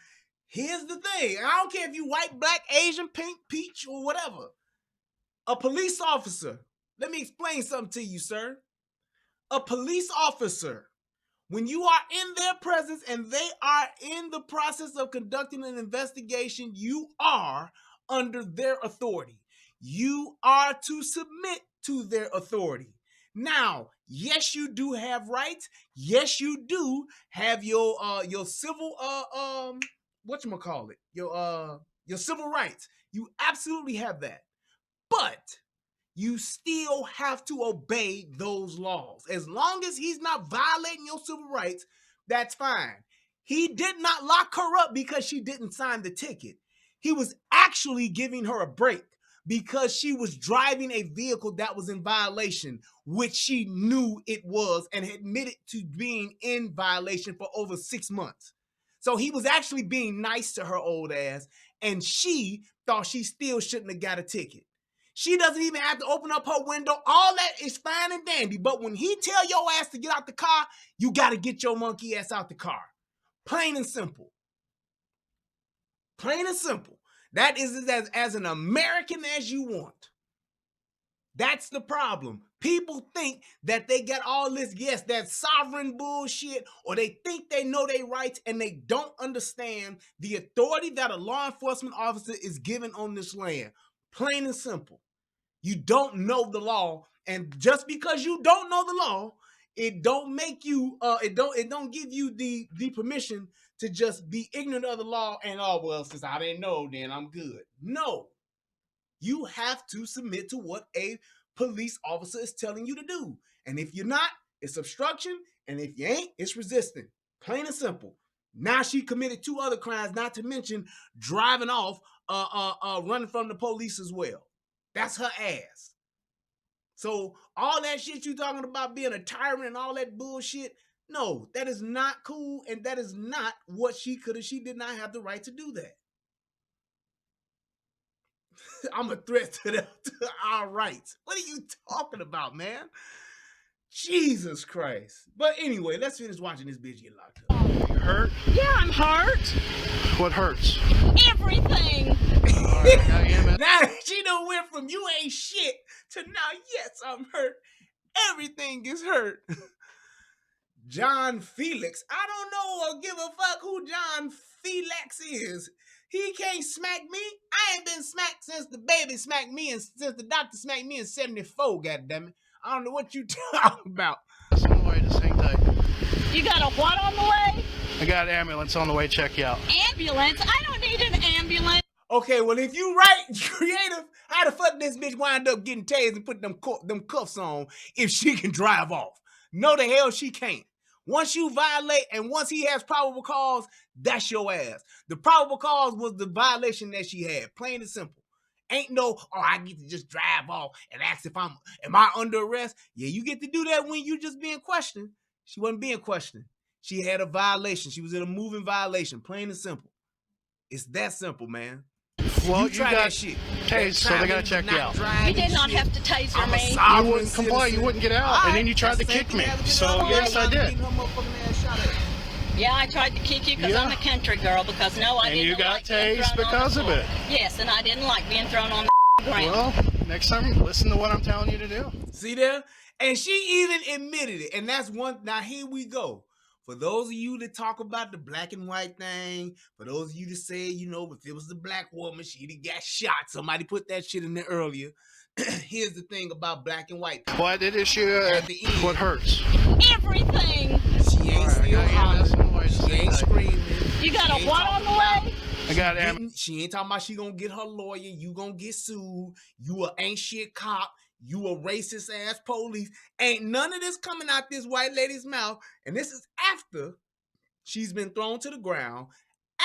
S3: Here's the thing. I don't care if you white, black, Asian, pink, peach, or whatever. A police officer, let me explain something to you, sir. A police officer, when you are in their presence and they are in the process of conducting an investigation, you are under their authority. You are to submit to their authority. Now, yes, you do have rights. Yes, you do have your civil whatchamacallit, your civil rights. You absolutely have that. But you still have to obey those laws. As long as he's not violating your civil rights, that's fine. He did not lock her up because she didn't sign the ticket. He was actually giving her a break because she was driving a vehicle that was in violation, which she knew it was and admitted to being in violation for over 6 months. So he was actually being nice to her old ass, and she thought she still shouldn't have got a ticket. She doesn't even have to open up her window. All that is fine and dandy. But when he tell your ass to get out the car, you got to get your monkey ass out the car. Plain and simple. Plain and simple. That is as an American as you want. That's the problem. People think that they got all this, yes, that sovereign bullshit, or they think they know their rights and they don't understand the authority that a law enforcement officer is given on this land. Plain and simple. You don't know the law, and just because you don't know the law, it don't make you it don't give you the permission to just be ignorant of the law and, oh well, since I didn't know, then I'm good. No. You have to submit to what a police officer is telling you to do. And if you're not, it's obstruction, and if you ain't, it's resisting. Plain and simple. Now she committed 2 other crimes, not to mention driving off, running from the police as well. That's her ass. So all that shit you talking about being a tyrant and all that bullshit, no, that is not cool, and that is not what she could have. She did not have the right to do that. I'm a threat to our rights. What are you talking about, man? Jesus Christ. But anyway, let's finish watching this bitch get locked up.
S5: You hurt?
S6: Yeah, I'm hurt.
S5: What hurts?
S6: Everything.
S3: Now she done went from you ain't shit to now, yes, I'm hurt. Everything is hurt. John Felix. I don't know or give a fuck who John Felix is. He can't smack me. I ain't been smacked since the baby smacked me and since the doctor smacked me in 74, goddammit. I don't know what you talking about.
S5: That's on the way, just hang tight.
S6: You got a what on the way?
S5: I got an ambulance on the way, check you out.
S6: Ambulance? I don't need an ambulance.
S3: Okay, well, if you right, creative, how the fuck this bitch wind up getting tased and put them cuffs on if she can drive off? No, the hell she can't. Once you violate and once he has probable cause, that's your ass. The probable cause was the violation that she had, plain and simple. Ain't no, oh, I get to just drive off and ask if am I under arrest? Yeah, you get to do that when you just being questioned. She wasn't being questioned. She had a violation. She was in a moving violation, plain and simple. It's that simple, man.
S5: Well,
S3: you got that shit.
S5: Tased, so they gotta check you out.
S6: You did not have to taser me.
S5: You wouldn't comply, you wouldn't get out, and then you tried to kick me. So yes, I did.
S6: Yeah, I tried to kick you because I'm a country girl, because no, I didn't.
S5: And you got
S6: like being
S5: tased
S6: thrown
S5: because
S6: on the
S5: of it.
S6: floor. Yes, and I didn't like being thrown on the ground.
S5: Well, next time, listen to what I'm telling you to do.
S3: See there? And she even admitted it. And that's one. Now, here we go. For those of you that talk about the black and white thing, for those of you that say, you know, if it was the black woman, she'd have got shot. Somebody put that shit in there earlier. Here's the thing about black and white.
S5: Well, I did issue
S3: at the end.
S5: What hurts?
S6: Everything.
S3: She ain't still hollering. She ain't screaming.
S6: You got a what on the way?
S5: I got
S3: She ain't talking about she gonna get her lawyer. You gonna get sued. You a ain't shit cop. You a racist ass police. Ain't none of this coming out this white lady's mouth. And this is after she's been thrown to the ground,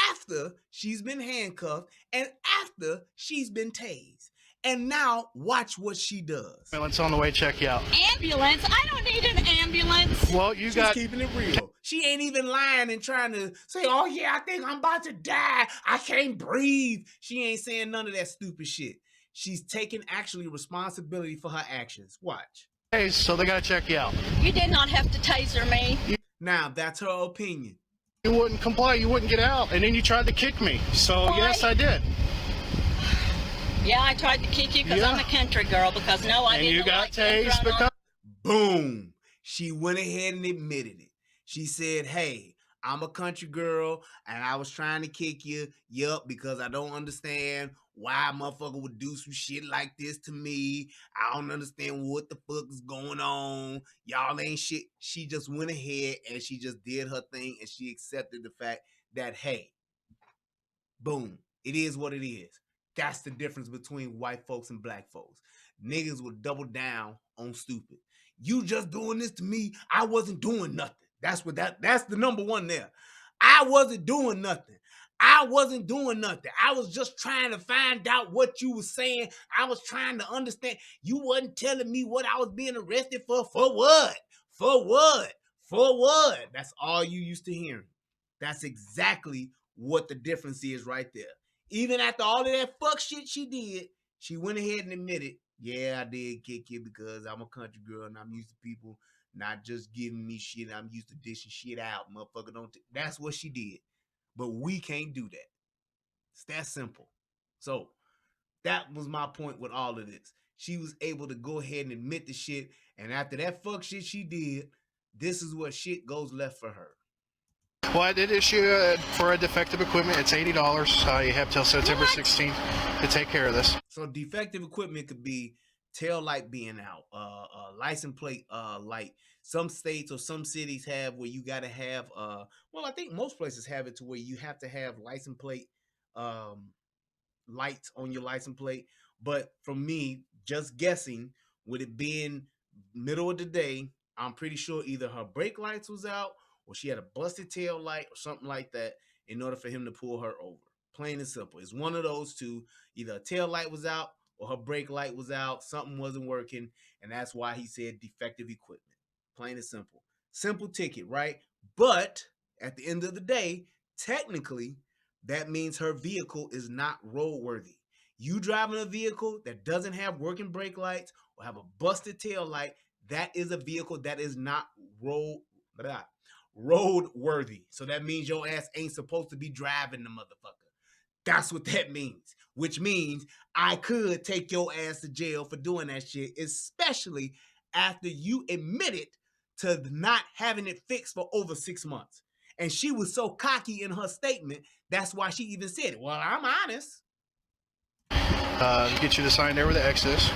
S3: after she's been handcuffed, and after she's been tased. And now watch what she does.
S5: Ambulance on the way, check you out.
S6: Ambulance? I don't need an ambulance.
S5: Well,
S3: She's keeping it real. She ain't even lying and trying to say, oh yeah, I think I'm about to die. I can't breathe. She ain't saying none of that stupid shit. She's taking actually responsibility for her actions. Watch.
S5: Hey, so they gotta check you out.
S6: You did not have to taser me.
S3: Now, that's her opinion.
S5: You wouldn't comply, you wouldn't get out, and then you tried to kick me. So yes, I did.
S6: Yeah, I tried to kick you because I'm a country girl, because no, I didn't.
S5: And you got
S6: like being
S5: tased
S6: thrown
S5: because...
S3: Boom. She went ahead and admitted it. She said, hey, I'm a country girl, and I was trying to kick you. Yup, because I don't understand why a motherfucker would do some shit like this to me. I don't understand what the fuck is going on. Y'all ain't shit. She just went ahead and she just did her thing, and she accepted the fact that, hey, boom, it is what it is. That's the difference between white folks and black folks. Niggas will double down on stupid. You just doing this to me. I wasn't doing nothing. That's the number one there. I wasn't doing nothing. I wasn't doing nothing. I was just trying to find out what you were saying. I was trying to understand. You wasn't telling me what I was being arrested for. For what? For what? For what? That's all you used to hearing. That's exactly what the difference is right there. Even after all of that fuck shit she did, she went ahead and admitted, yeah, I did kick you because I'm a country girl and I'm used to people not just giving me shit. I'm used to dishing shit out. Motherfucker, that's what she did. But we can't do that. It's that simple. So that was my point with all of this. She was able to go ahead and admit the shit. And after that fuck shit she did, this is what shit goes left for her.
S5: Well, I did issue for a defective equipment. It's $80. You have till September 16th to take care of this.
S3: So defective equipment could be tail light being out, license plate light. Some states or some cities have where you got to have well, I think most places have it to where you have to have license plate um lights on your license plate. But for me, just guessing, with it being middle of the day, I'm pretty sure either her brake lights was out or she had a busted tail light or something like that in order for him to pull her over. Plain and simple. It's one of those two. Either a tail light was out or her brake light was out. Something wasn't working, and that's why he said defective equipment. Plain and simple. Simple ticket, right? But at the end of the day, technically, that means her vehicle is not roadworthy. You driving a vehicle that doesn't have working brake lights or have a busted tail light, that is a vehicle that is not roadworthy. So that means your ass ain't supposed to be driving the motherfucker. That's what that means. Which means I could take your ass to jail for doing that shit, especially after you admitted to not having it fixed for over 6 months. And she was so cocky in her statement, that's why she even said it. Well, I'm honest.
S5: Get you to sign there with the Exodus.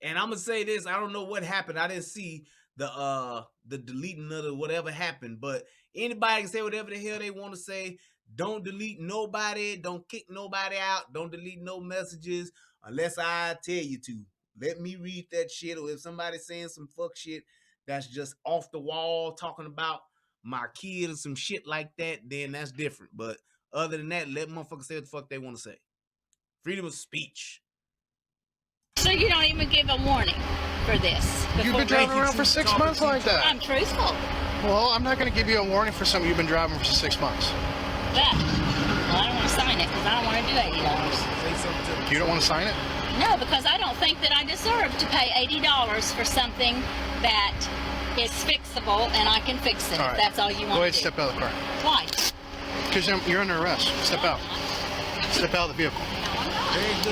S3: And I'm gonna say this: I don't know what happened. I didn't see the deleting of the whatever happened, but anybody can say whatever the hell they want to say. Don't delete nobody. Don't kick nobody out. Don't delete no messages unless I tell you to. Let me read that shit. Or if somebody's saying some fuck shit that's just off the wall, talking about my kid or some shit like that, then that's different. But other than that, let motherfuckers say what the fuck they want to say. Freedom of speech.
S6: So you don't even give a warning for this?
S5: You've been driving around for 6 months like that.
S6: I'm truthful.
S5: Well, I'm not going to give you a warning for something you've been driving for 6 months.
S6: But, well, I don't want to sign it because I don't want to do $80.
S5: You don't want to sign it?
S6: No, because I don't think that I deserve to pay $80 for something that is fixable and I can fix it.
S5: All
S6: If
S5: right.
S6: that's all you want
S5: Go ahead,
S6: to do.
S5: step out of the car.
S6: Why?
S5: Because you're under arrest. Step out. Step out of the vehicle.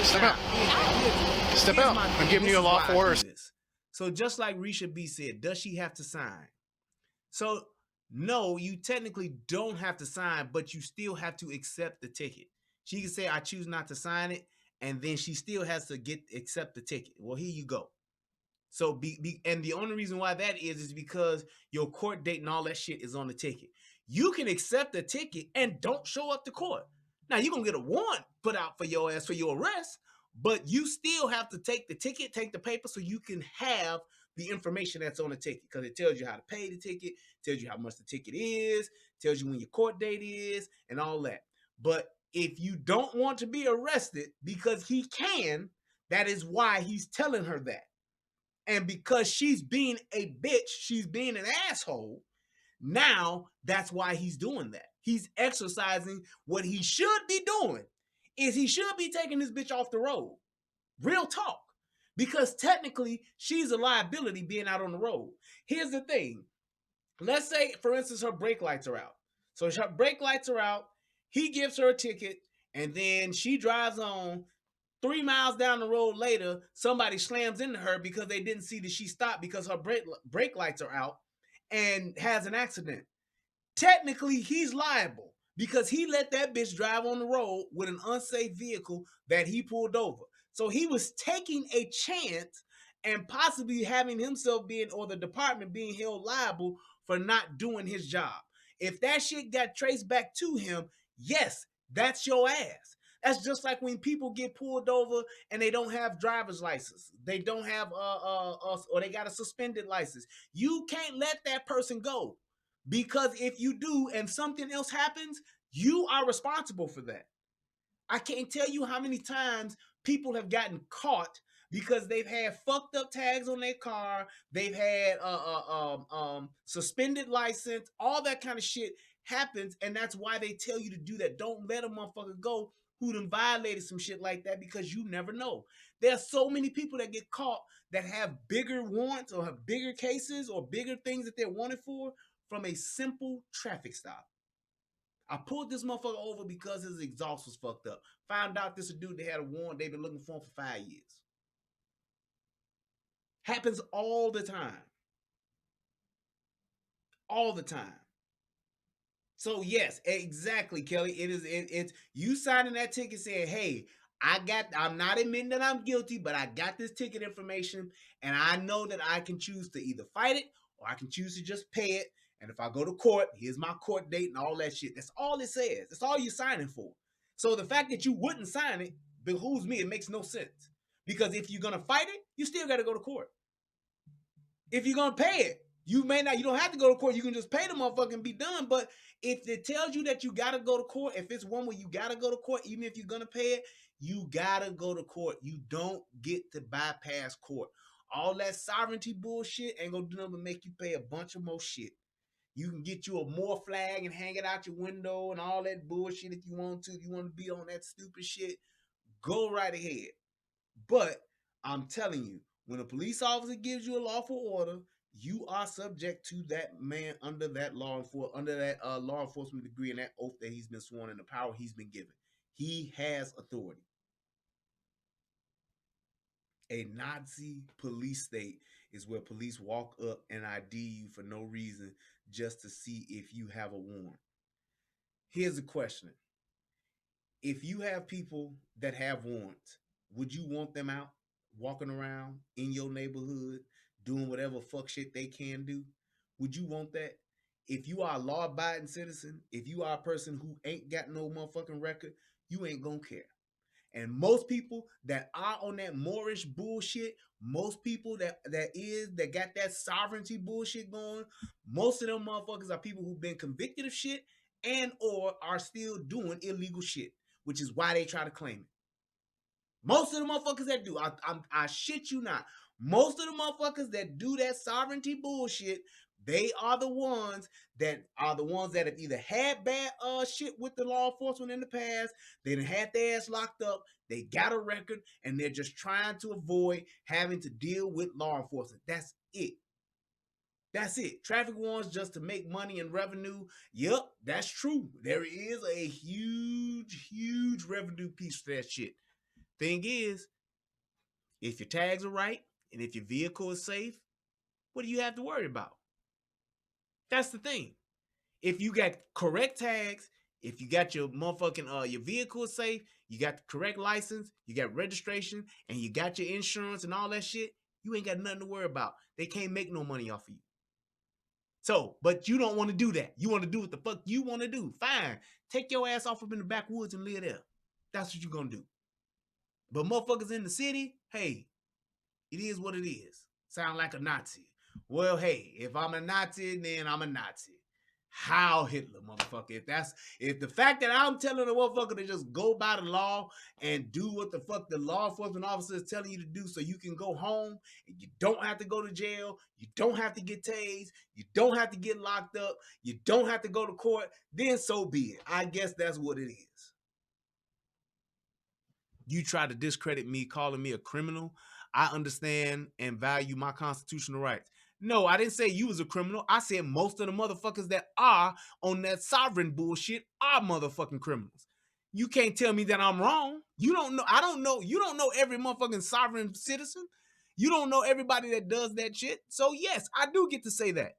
S5: Step out. Step out. I'm giving you a lawful order.
S3: So just like Risha B said, does she have to sign? So no, you technically don't have to sign, but you still have to accept the ticket. She can say, I choose not to sign it, and then she still has to accept the ticket. Well, here you go. So and the only reason why that is because your court date and all that shit is on the ticket. You can accept the ticket and don't show up to court. Now you're gonna get a warrant put out for your ass for your arrest, but you still have to take the ticket, take the paper, so you can have the information that's on the ticket, because it tells you how to pay the ticket, tells you how much the ticket is, tells you when your court date is, and all that. But if you don't want to be arrested, because he can, that is why he's telling her that. And because she's being a bitch, she's being an asshole, now that's why he's doing that. He's exercising what he should be doing, is he should be taking this bitch off the road. Real talk. Because technically, she's a liability being out on the road. Here's the thing. Let's say, for instance, her brake lights are out. So her brake lights are out. He gives her a ticket, and then she drives on. 3 miles down the road later, somebody slams into her because they didn't see that she stopped because her brake lights are out and has an accident. Technically, he's liable because he let that bitch drive on the road with an unsafe vehicle that he pulled over. So he was taking a chance and possibly having himself being, or the department being held liable for not doing his job. If that shit got traced back to him, yes, that's your ass. That's just like when people get pulled over and they don't have driver's license. They don't have or they got a suspended license. You can't let that person go, because if you do and something else happens, you are responsible for that. I can't tell you how many times people have gotten caught because they've had fucked up tags on their car, they've had suspended license, all that kind of shit happens, and that's why they tell you to do that. Don't let a motherfucker go who done violated some shit like that, because you never know. There's so many people that get caught that have bigger warrants or have bigger cases or bigger things that they're wanted for from a simple traffic stop. I pulled this motherfucker over because his exhaust was fucked up. Found out this dude that had a warrant they've been looking for him for 5 years. Happens all the time. All the time. So yes, exactly, Kelly. It's you signing that ticket saying, hey, I'm not admitting that I'm guilty, but I got this ticket information, and I know that I can choose to either fight it or I can choose to just pay it. And if I go to court, here's my court date and all that shit. That's all it says. That's all you're signing for. So the fact that you wouldn't sign it behooves me. It makes no sense. Because if you're gonna fight it, you still gotta go to court. If you're gonna pay it, you don't have to go to court. You can just pay the motherfucker and be done. But if it tells you that you gotta go to court, if it's one where you gotta go to court, even if you're gonna pay it, you gotta go to court. You don't get to bypass court. All that sovereignty bullshit ain't gonna do nothing but make you pay a bunch of more shit. You can get you a more flag and hang it out your window and all that bullshit if you want to. If you want to be on that stupid shit, go right ahead. But I'm telling you, when a police officer gives you a lawful order, you are subject to that man under that law enforcement degree and that oath that he's been sworn and the power he's been given. He has authority. A Nazi police state is where police walk up and ID you for no reason just to see if you have a warrant. Here's the question. If you have people that have warrants, would you want them out walking around in your neighborhood doing whatever fuck shit they can do? Would you want that? If you are a law-abiding citizen, if you are a person who ain't got no motherfucking record, you ain't gonna care. And most people that are on that Moorish bullshit, most people that got that sovereignty bullshit going, most of them motherfuckers are people who've been convicted of shit and or are still doing illegal shit, which is why they try to claim it. Most of the motherfuckers that do, I shit you not, most of the motherfuckers that do that sovereignty bullshit, they are the ones that have either had bad shit with the law enforcement in the past, they done had their ass locked up, they got a record, and they're just trying to avoid having to deal with law enforcement. That's it. That's it. Traffic warrants just to make money and revenue. Yep, that's true. There is a huge, huge revenue piece for that shit. Thing is, if your tags are right and if your vehicle is safe, what do you have to worry about? That's the thing. If you got correct tags, if you got your motherfucking your vehicle is safe, you got the correct license, you got registration, and you got your insurance and all that shit, you ain't got nothing to worry about. They can't make no money off of you. So, but you don't want to do that. You want to do what the fuck you want to do. Fine. Take your ass off up in the backwoods and live there. That's what you're gonna do. But motherfuckers in the city, hey, it is what it is. Sound like a Nazi. Well, hey, if I'm a Nazi, then I'm a Nazi. How Hitler, motherfucker? If the fact that I'm telling a motherfucker to just go by the law and do what the fuck the law enforcement officer is telling you to do so you can go home and you don't have to go to jail, you don't have to get tased, you don't have to get locked up, you don't have to go to court, then so be it. I guess that's what it is. You try to discredit me, calling me a criminal. I understand and value my constitutional rights. No, I didn't say you was a criminal. I said most of the motherfuckers that are on that sovereign bullshit are motherfucking criminals. You can't tell me that I'm wrong. You don't know. I don't know. You don't know every motherfucking sovereign citizen. You don't know everybody that does that shit. So yes, I do get to say that.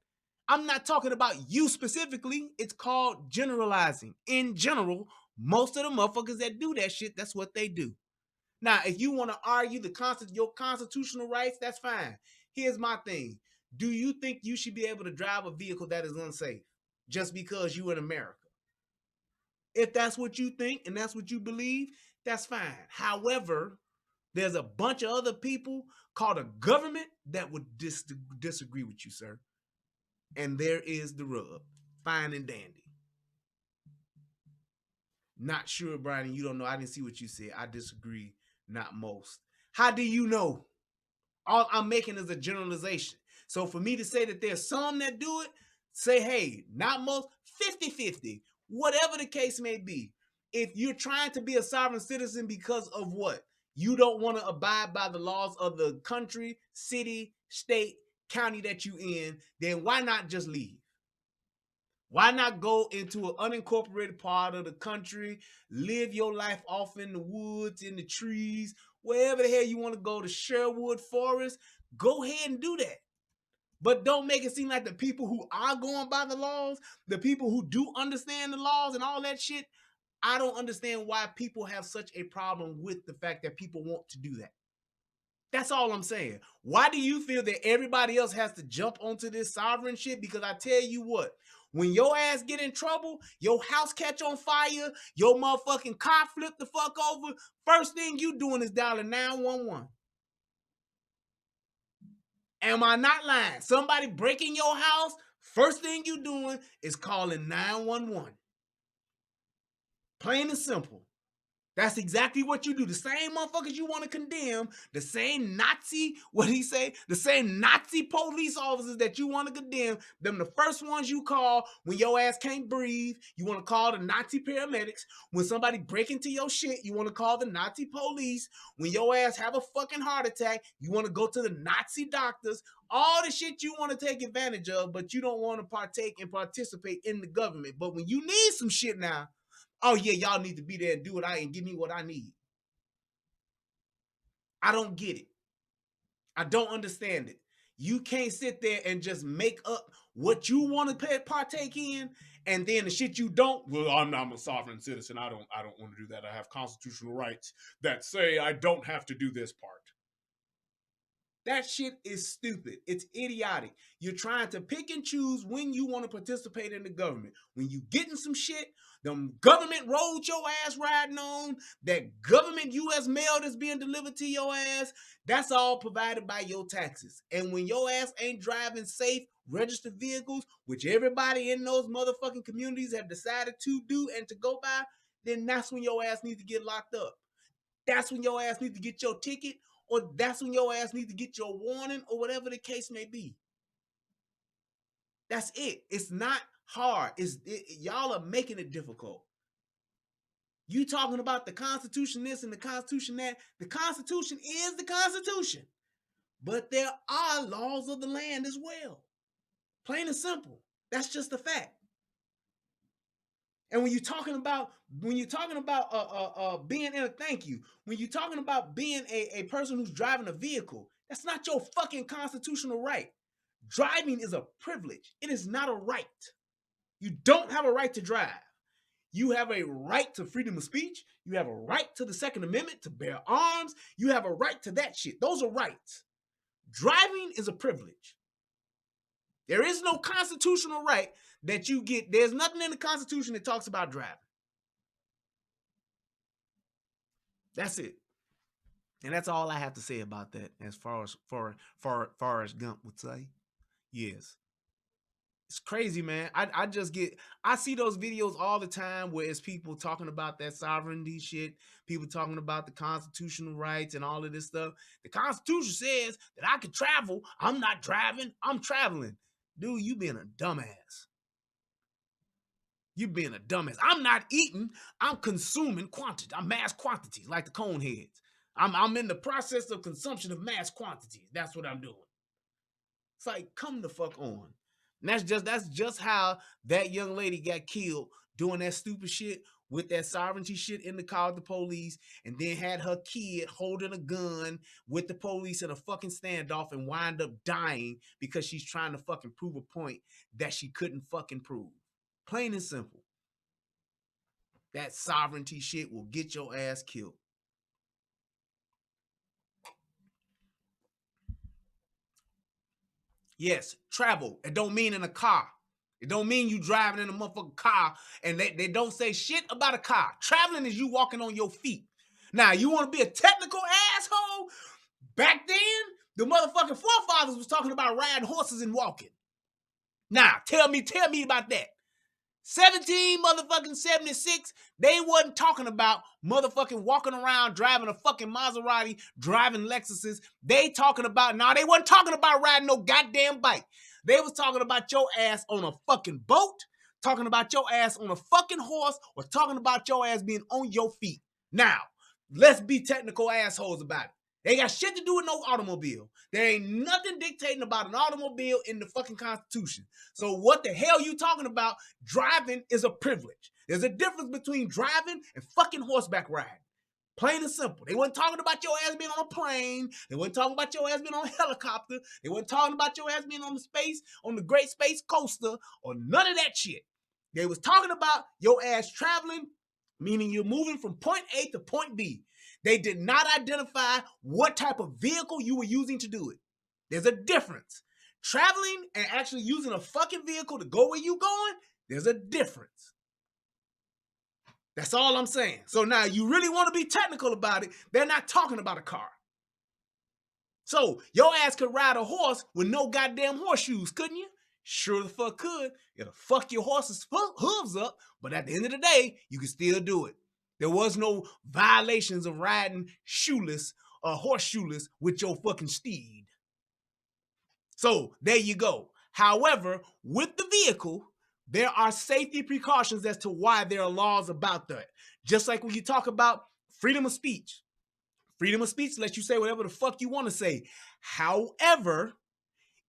S3: I'm not talking about you specifically. It's called generalizing. In general, most of the motherfuckers that do that shit, that's what they do. Now, if you want to argue your constitutional rights, that's fine. Here's my thing. Do you think you should be able to drive a vehicle that is unsafe just because you're in America? If that's what you think and that's what you believe, that's fine. However, there's a bunch of other people called a government that would disagree with you, sir. And there is the rub. Fine and dandy. Not sure, Brian, you don't know. I didn't see what you said. I disagree. Not most. How do you know? All I'm making is a generalization. So for me to say that there's some that do it, say, hey, not most, 50-50, whatever the case may be. If you're trying to be a sovereign citizen because of what? You don't want to abide by the laws of the country, city, state, county that you in, then why not just leave? Why not go into an unincorporated part of the country, live your life off in the woods, in the trees, wherever the hell you want to go, to Sherwood Forest, go ahead and do that. But don't make it seem like the people who are going by the laws, the people who do understand the laws and all that shit, I don't understand why people have such a problem with the fact that people want to do that. That's all I'm saying. Why do you feel that everybody else has to jump onto this sovereign shit? Because I tell you what, when your ass get in trouble, your house catch on fire, your motherfucking car flip the fuck over, first thing you doing is dialing 911. Am I not lying? Somebody breaking your house, first thing you doing is calling 911. Plain and simple. That's exactly what you do. The same motherfuckers you want to condemn, the same Nazi, what he say, the same Nazi police officers that you want to condemn, them the first ones you call when your ass can't breathe. You want to call the Nazi paramedics. When somebody break into your shit, you want to call the Nazi police. When your ass have a fucking heart attack, you want to go to the Nazi doctors. All the shit you want to take advantage of, but you don't want to partake and participate in the government. But when you need some shit now, oh yeah, y'all need to be there and do it and give me what I need. I don't get it. I don't understand it. You can't sit there and just make up what you want to partake in, and then the shit you don't. Well, I'm a sovereign citizen. I don't want to do that. I have constitutional rights that say I don't have to do this part. That shit is stupid. It's idiotic. You're trying to pick and choose when you want to participate in the government. When you getting some shit, the government road your ass riding on, that government U.S. mail that's being delivered to your ass, that's all provided by your taxes. And when your ass ain't driving safe, registered vehicles, which everybody in those motherfucking communities have decided to do and to go by, then that's when your ass needs to get locked up. That's when your ass needs to get your ticket, or that's when your ass needs to get your warning, or whatever the case may be. That's it. It's not hard. Y'all are making it difficult. You talking about the Constitution this and the Constitution that. The Constitution is the Constitution. But there are laws of the land as well. Plain and simple. That's just a fact. And when you're talking about being in a thank you, when you're talking about being a person who's driving a vehicle, that's not your fucking constitutional right. Driving is a privilege. It is not a right. You don't have a right to drive. You have a right to freedom of speech. You have a right to the Second Amendment to bear arms. You have a right to that shit. Those are rights. Driving is a privilege. There is no constitutional right that you get. There's nothing in the Constitution that talks about driving. That's it. And that's all I have to say about that as far as Gump would say. Yes. It's crazy, man. I see those videos all the time where it's people talking about that sovereignty shit, people talking about the constitutional rights and all of this stuff. The Constitution says that I can travel. I'm not driving. I'm traveling. Dude, you being a dumbass. You being a dumbass. I'm not eating. I'm consuming quantity. I'm mass quantities like the cone heads. I'm in the process of consumption of mass quantities. That's what I'm doing. It's like, come the fuck on. And that's just how that young lady got killed doing that stupid shit with that sovereignty shit in the car with the police, and then had her kid holding a gun with the police in a fucking standoff and wind up dying because she's trying to fucking prove a point that she couldn't fucking prove. Plain and simple. That sovereignty shit will get your ass killed. Yes, travel. It don't mean in a car. It don't mean you driving in a motherfucking car, and they don't say shit about a car. Traveling is you walking on your feet. Now, you want to be a technical asshole? Back then, the motherfucking forefathers was talking about riding horses and walking. Now, tell me about that. 1776, they wasn't talking about motherfucking walking around driving a fucking Maserati, driving Lexuses. They wasn't talking about riding no goddamn bike. They was talking about your ass on a fucking boat, talking about your ass on a fucking horse, or talking about your ass being on your feet. Now, let's be technical assholes about it. They got shit to do with no automobile. There ain't nothing dictating about an automobile in the fucking Constitution. So what the hell you talking about? Driving is a privilege. There's a difference between driving and fucking horseback riding. Plain and simple. They wasn't talking about your ass being on a plane. They wasn't talking about your ass being on a helicopter. They wasn't talking about your ass being on the Great Space Coaster, or none of that shit. They was talking about your ass traveling meaning you're moving from point A to point B. They did not identify what type of vehicle you were using to do it. There's a difference. Traveling and actually using a fucking vehicle to go where you going, there's a difference. That's all I'm saying. So now you really want to be technical about it, they're not talking about a car. So your ass could ride a horse with no goddamn horseshoes, couldn't you? Sure the fuck could. It'll fuck your horse's hooves up, but at the end of the day, you can still do it. There was no violations of riding shoeless or horseshoeless with your fucking steed. So there you go. However, with the vehicle, there are safety precautions as to why there are laws about that. Just like when you talk about freedom of speech. Freedom of speech lets you say whatever the fuck you want to say. However,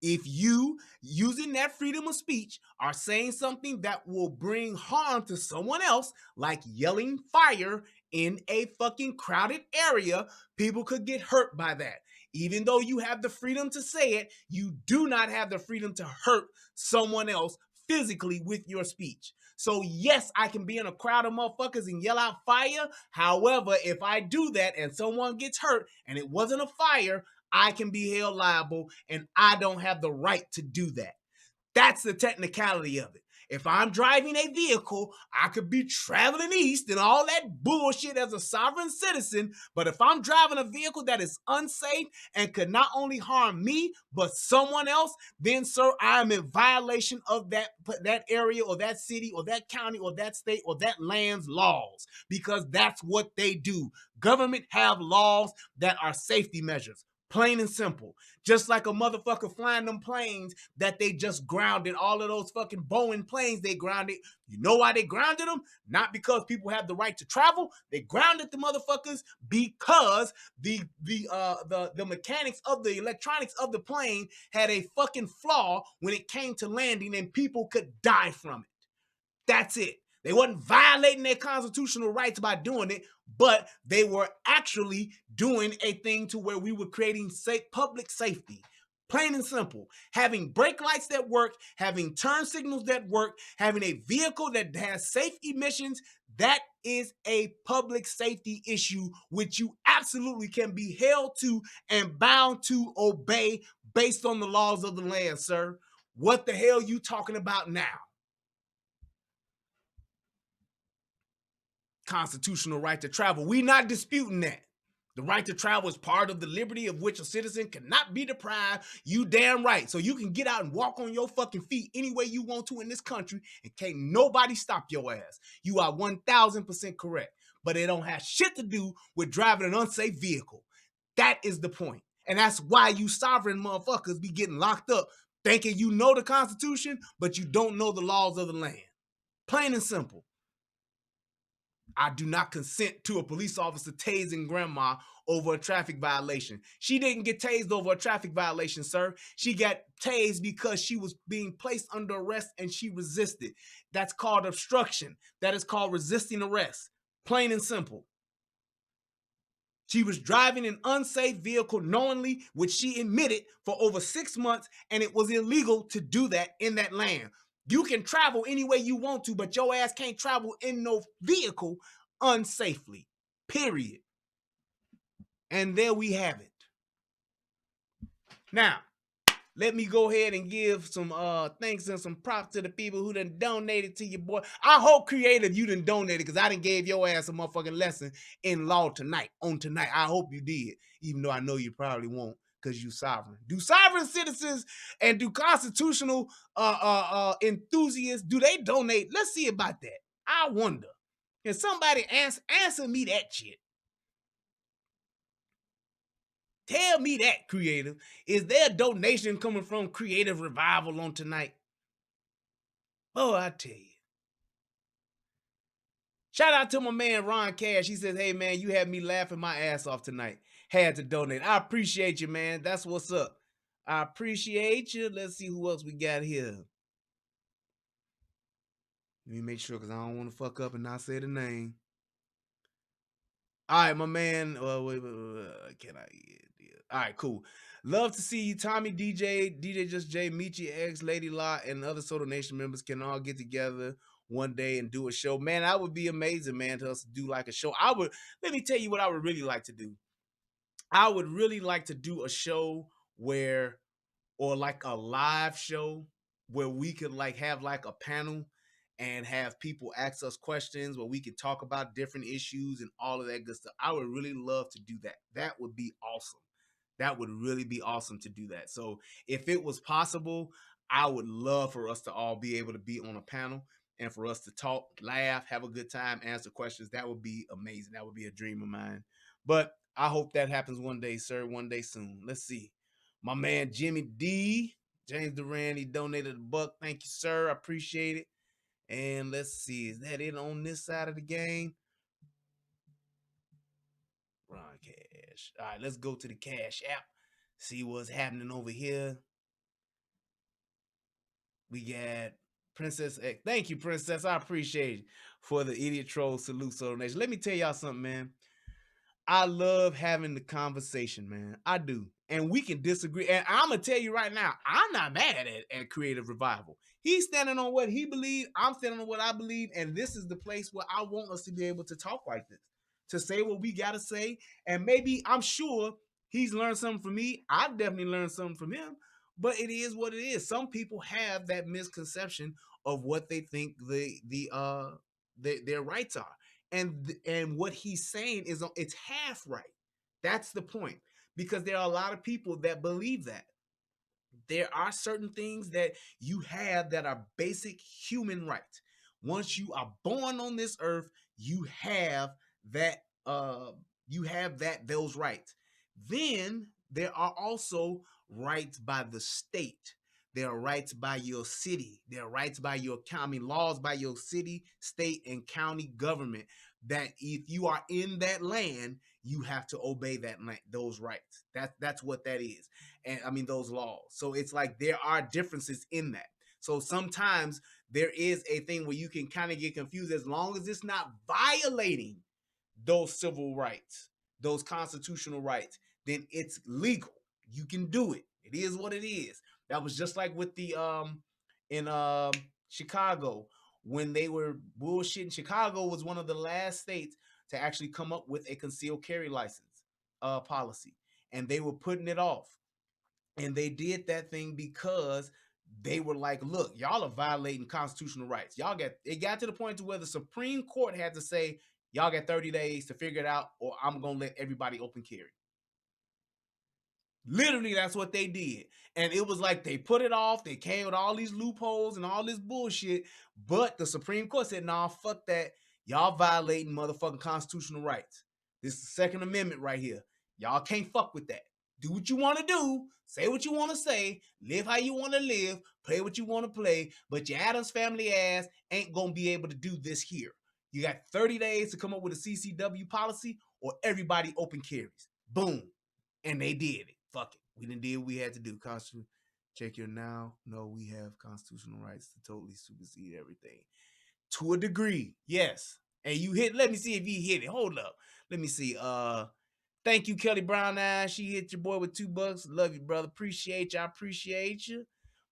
S3: if you, using that freedom of speech, are saying something that will bring harm to someone else, like yelling fire in a fucking crowded area, people could get hurt by that. Even though you have the freedom to say it, you do not have the freedom to hurt someone else physically with your speech. So yes, I can be in a crowd of motherfuckers and yell out fire. However, if I do that and someone gets hurt and it wasn't a fire, I can be held liable and I don't have the right to do that. That's the technicality of it. If I'm driving a vehicle, I could be traveling east and all that bullshit as a sovereign citizen, but if I'm driving a vehicle that is unsafe and could not only harm me, but someone else, then, sir, I am in violation of that area or that city or that county or that state or that land's laws, because that's what they do. Government have laws that are safety measures. Plain and simple. Just like a motherfucker flying them planes that they just grounded, all of those fucking Boeing planes they grounded. You know why they grounded them? Not because people have the right to travel. They grounded the motherfuckers because the mechanics of the electronics of the plane had a fucking flaw when it came to landing and people could die from it. That's it. They wasn't violating their constitutional rights by doing it, but they were actually doing a thing to where we were creating public safety. Plain and simple. Having brake lights that work, having turn signals that work, having a vehicle that has safe emissions, that is a public safety issue which you absolutely can be held to and bound to obey based on the laws of the land, sir. What the hell you talking about now? Constitutional right to travel. We're not disputing that. The right to travel is part of the liberty of which a citizen cannot be deprived. You damn right. So you can get out and walk on your fucking feet any way you want to in this country and can't nobody stop your ass. You are 1000% correct. But it don't have shit to do with driving an unsafe vehicle. That is the point. And that's why you sovereign motherfuckers be getting locked up thinking you know the Constitution, but you don't know the laws of the land. Plain and simple. I do not consent to a police officer tasing grandma over a traffic violation. She didn't get tased over a traffic violation, sir. She got tased because she was being placed under arrest and she resisted. That's called obstruction. That is called resisting arrest. Plain and simple. She was driving an unsafe vehicle knowingly, which she admitted for over 6 months, and it was illegal to do that in that land. You can travel any way you want to, but your ass can't travel in no vehicle unsafely, period. And there we have it. Now, let me go ahead and give some thanks and some props to the people who done donated to your boy. I hope, creative, you done donated, because I done gave your ass a motherfucking lesson in law tonight. I hope you did, even though I know you probably won't, because you sovereign. Do sovereign citizens and do constitutional enthusiasts, do they donate? Let's see about that. I wonder. Can somebody answer me that shit? Tell me that, creative. Is there a donation coming from Creative Revival on tonight? Oh, I tell you. Shout out to my man Ron Cash. He says, hey man, you had me laughing my ass off tonight. Had to donate. I appreciate you, man. That's what's up. I appreciate you. Let's see who else we got here. Let me make sure, because I don't want to fuck up and not say the name. All right, my man. Wait, can I? All right, cool. Love to see you, Tommy, DJ Just J, Michi X, Lady Lot, and other Soda Nation members can all get together one day and do a show. Man, that would be amazing, man, to us to do like a show. Let me tell you what I would really like to do. I would really like to do a show where, or like a live show where we could like have like a panel and have people ask us questions where we could talk about different issues and all of that good stuff. I would really love to do that. That would be awesome. That would really be awesome to do that. So if it was possible, I would love for us to all be able to be on a panel and for us to talk, laugh, have a good time, answer questions. That would be amazing. That would be a dream of mine. But I hope that happens one day, sir, one day soon. Let's see. My man Jimmy D, James Duran, he donated $1. Thank you, sir. I appreciate it. And let's see, is that it on this side of the game? Ron Cash. All right, let's go to the Cash app. See what's happening over here. We got Princess X. Thank you, Princess. I appreciate it for the Idiot Troll Salute donation. Let me tell y'all something, man. I love having the conversation, man. I do. And we can disagree. And I'm going to tell you right now, I'm not mad at Creative Revival. He's standing on what he believes. I'm standing on what I believe. And this is the place where I want us to be able to talk like this, to say what we got to say. And maybe, I'm sure he's learned something from me. I've definitely learned something from him. But it is what it is. Some people have that misconception of what they think their rights are. And what he's saying is it's half right. That's the point, because there are a lot of people that believe that there are certain things that you have that are basic human rights. Once you are born on this earth, you have that those rights. Then there are also rights by the state. There are rights by your city. There are rights by your county, laws by your city, state, and county government, that if you are in that land, you have to obey that land, those rights. That's what that is. And I mean, those laws. So it's like there are differences in that. So sometimes there is a thing where you can kind of get confused, as long as it's not violating those civil rights, those constitutional rights, then it's legal. You can do it. It is what it is. That was just like with the in Chicago, when they were bullshitting. Chicago was one of the last states to actually come up with a concealed carry license policy, and they were putting it off. And they did that thing because they were like, look, y'all are violating constitutional rights. It got to the point to where the Supreme Court had to say, y'all got 30 days to figure it out, or I'm going to let everybody open carry. Literally, that's what they did. And it was like they put it off. They came with all these loopholes and all this bullshit. But the Supreme Court said, nah, fuck that. Y'all violating motherfucking constitutional rights. This is the Second Amendment right here. Y'all can't fuck with that. Do what you want to do. Say what you want to say. Live how you want to live. Play what you want to play. But your Addams family ass ain't going to be able to do this here. You got 30 days to come up with a CCW policy, or everybody open carries. Boom. And they did it. Fuck it. We done did what we had to do. Constitution. Check your now. No, we have constitutional rights to totally supersede everything. To a degree, yes. And you hit, let me see if you hit it. Hold up. Let me see. Thank you, Kelly Brown Eyes. She hit your boy with $2. Love you, brother. Appreciate you. I appreciate you.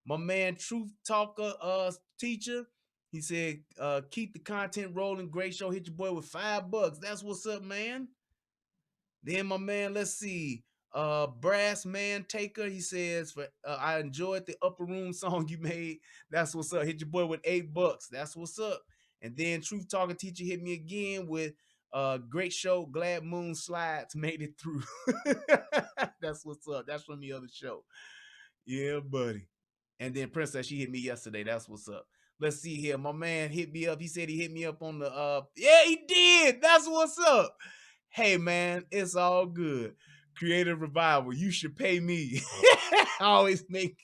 S3: My man, Truth Talker, teacher. He said, keep the content rolling. Great show. Hit your boy with $5. That's what's up, man. Then my man, let's see. Brass Man Taker, he says, I enjoyed the Upper Room song you made. That's what's up. Hit your boy with $8. That's what's up. And then Truth Talker Teacher hit me again with great show. Glad Moon Slides made it through. That's what's up. That's from the other show. Yeah, buddy. And then Princess, she hit me yesterday. That's what's up. Let's see here. My man hit me up. He said he hit me up on the yeah, he did. That's what's up. Hey man, it's all good. Creative Revival, you should pay me. I always make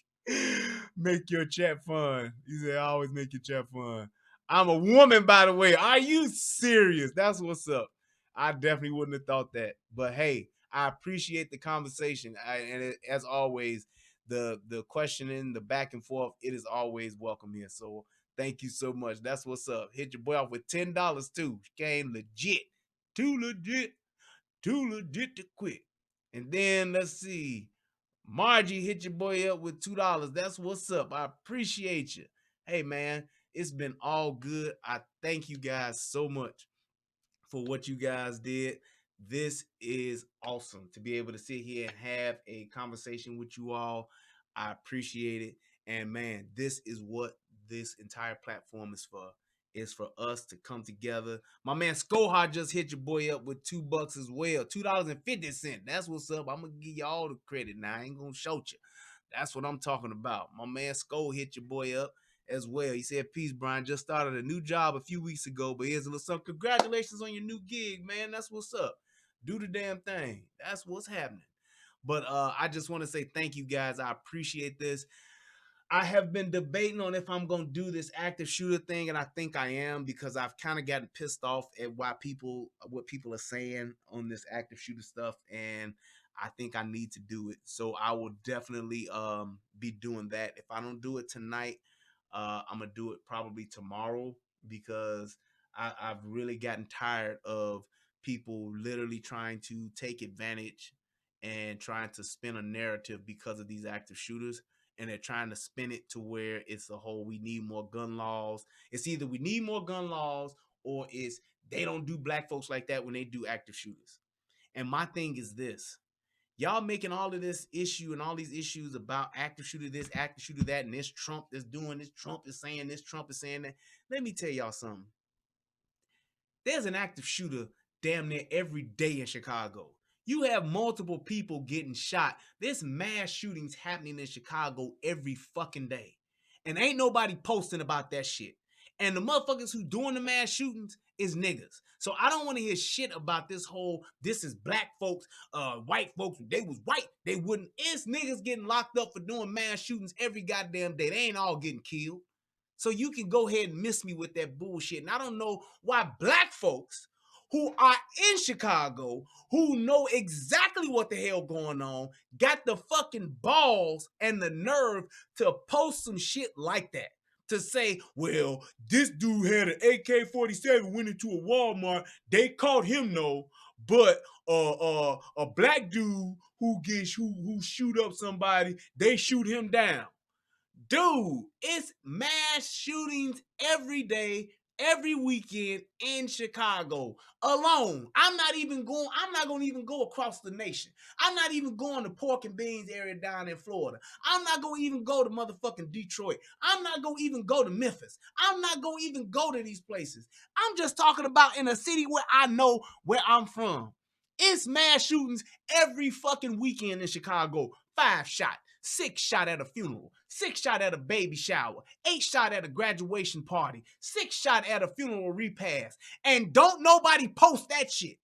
S3: your chat fun. He said, I always make your chat fun. I'm a woman, by the way. Are you serious? That's what's up. I definitely wouldn't have thought that. But hey, I appreciate the conversation. As always, the questioning, the back and forth, it is always welcome here. So thank you so much. That's what's up. Hit your boy off with $10 too. Came legit. Too legit to quit. And then let's see. Margie hit your boy up with $2. That's what's up. I appreciate you. Hey man, It's been all good. I thank you guys so much for what you guys did. This is awesome to be able to sit here and have a conversation with you all. I appreciate it. And man, this is what this entire platform is for. It's for us to come together. My man Skoha just hit your boy up with $2 as well. $2.50. That's what's up. I'm gonna give you all the credit now. I ain't gonna shout you. That's what I'm talking about. My man Sko hit your boy up as well. He said, "Peace, Brian. Just started a new job a few weeks ago, but here's a little something. Congratulations on your new gig, man. That's what's up. Do the damn thing. That's what's happening." But I just want to say thank you guys. I appreciate this. I have been debating on if I'm going to do this active shooter thing, and I think I am, because I've kind of gotten pissed off at what people are saying on this active shooter stuff, and I think I need to do it. So I will definitely be doing that. If I don't do it tonight, I'm going to do it probably tomorrow, because I've really gotten tired of people literally trying to take advantage and trying to spin a narrative because of these active shooters. And they're trying to spin it to where it's a whole, we need more gun laws. It's either we need more gun laws, or it's they don't do black folks like that when they do active shooters. And my thing is this: y'all making all of this issue and all these issues about active shooter this, active shooter that, and this Trump is doing this, Trump is saying this, Trump is saying that. Let me tell y'all something. There's an active shooter damn near every day in Chicago. You have multiple people getting shot. There's mass shootings happening in Chicago every fucking day. And ain't nobody posting about that shit. And the motherfuckers who doing the mass shootings is niggas. So I don't want to hear shit about this whole, this is black folks, white folks, they was white, they wouldn't. It's niggas getting locked up for doing mass shootings every goddamn day. They ain't all getting killed. So you can go ahead and miss me with that bullshit. And I don't know why black folks who are in Chicago, who know exactly what the hell going on, got the fucking balls and the nerve to post some shit like that. To say, well, this dude had an AK-47, went into a Walmart, they caught him though, but a black dude who shoot up somebody, they shoot him down. Dude, it's mass shootings every day, every weekend in Chicago alone. I'm not going to even go across the nation. I'm not even going to Pork and Beans area down in Florida. I'm not going to even go to motherfucking Detroit. I'm not going to even go to Memphis. I'm not going to even go to these places. I'm just talking about in a city where I know where I'm from. It's mass shootings every fucking weekend in Chicago. 5 shot, 6 shot at a funeral, 6 shot at a baby shower, 8 shot at a graduation party, 6 shot at a funeral repast. And don't nobody post that shit.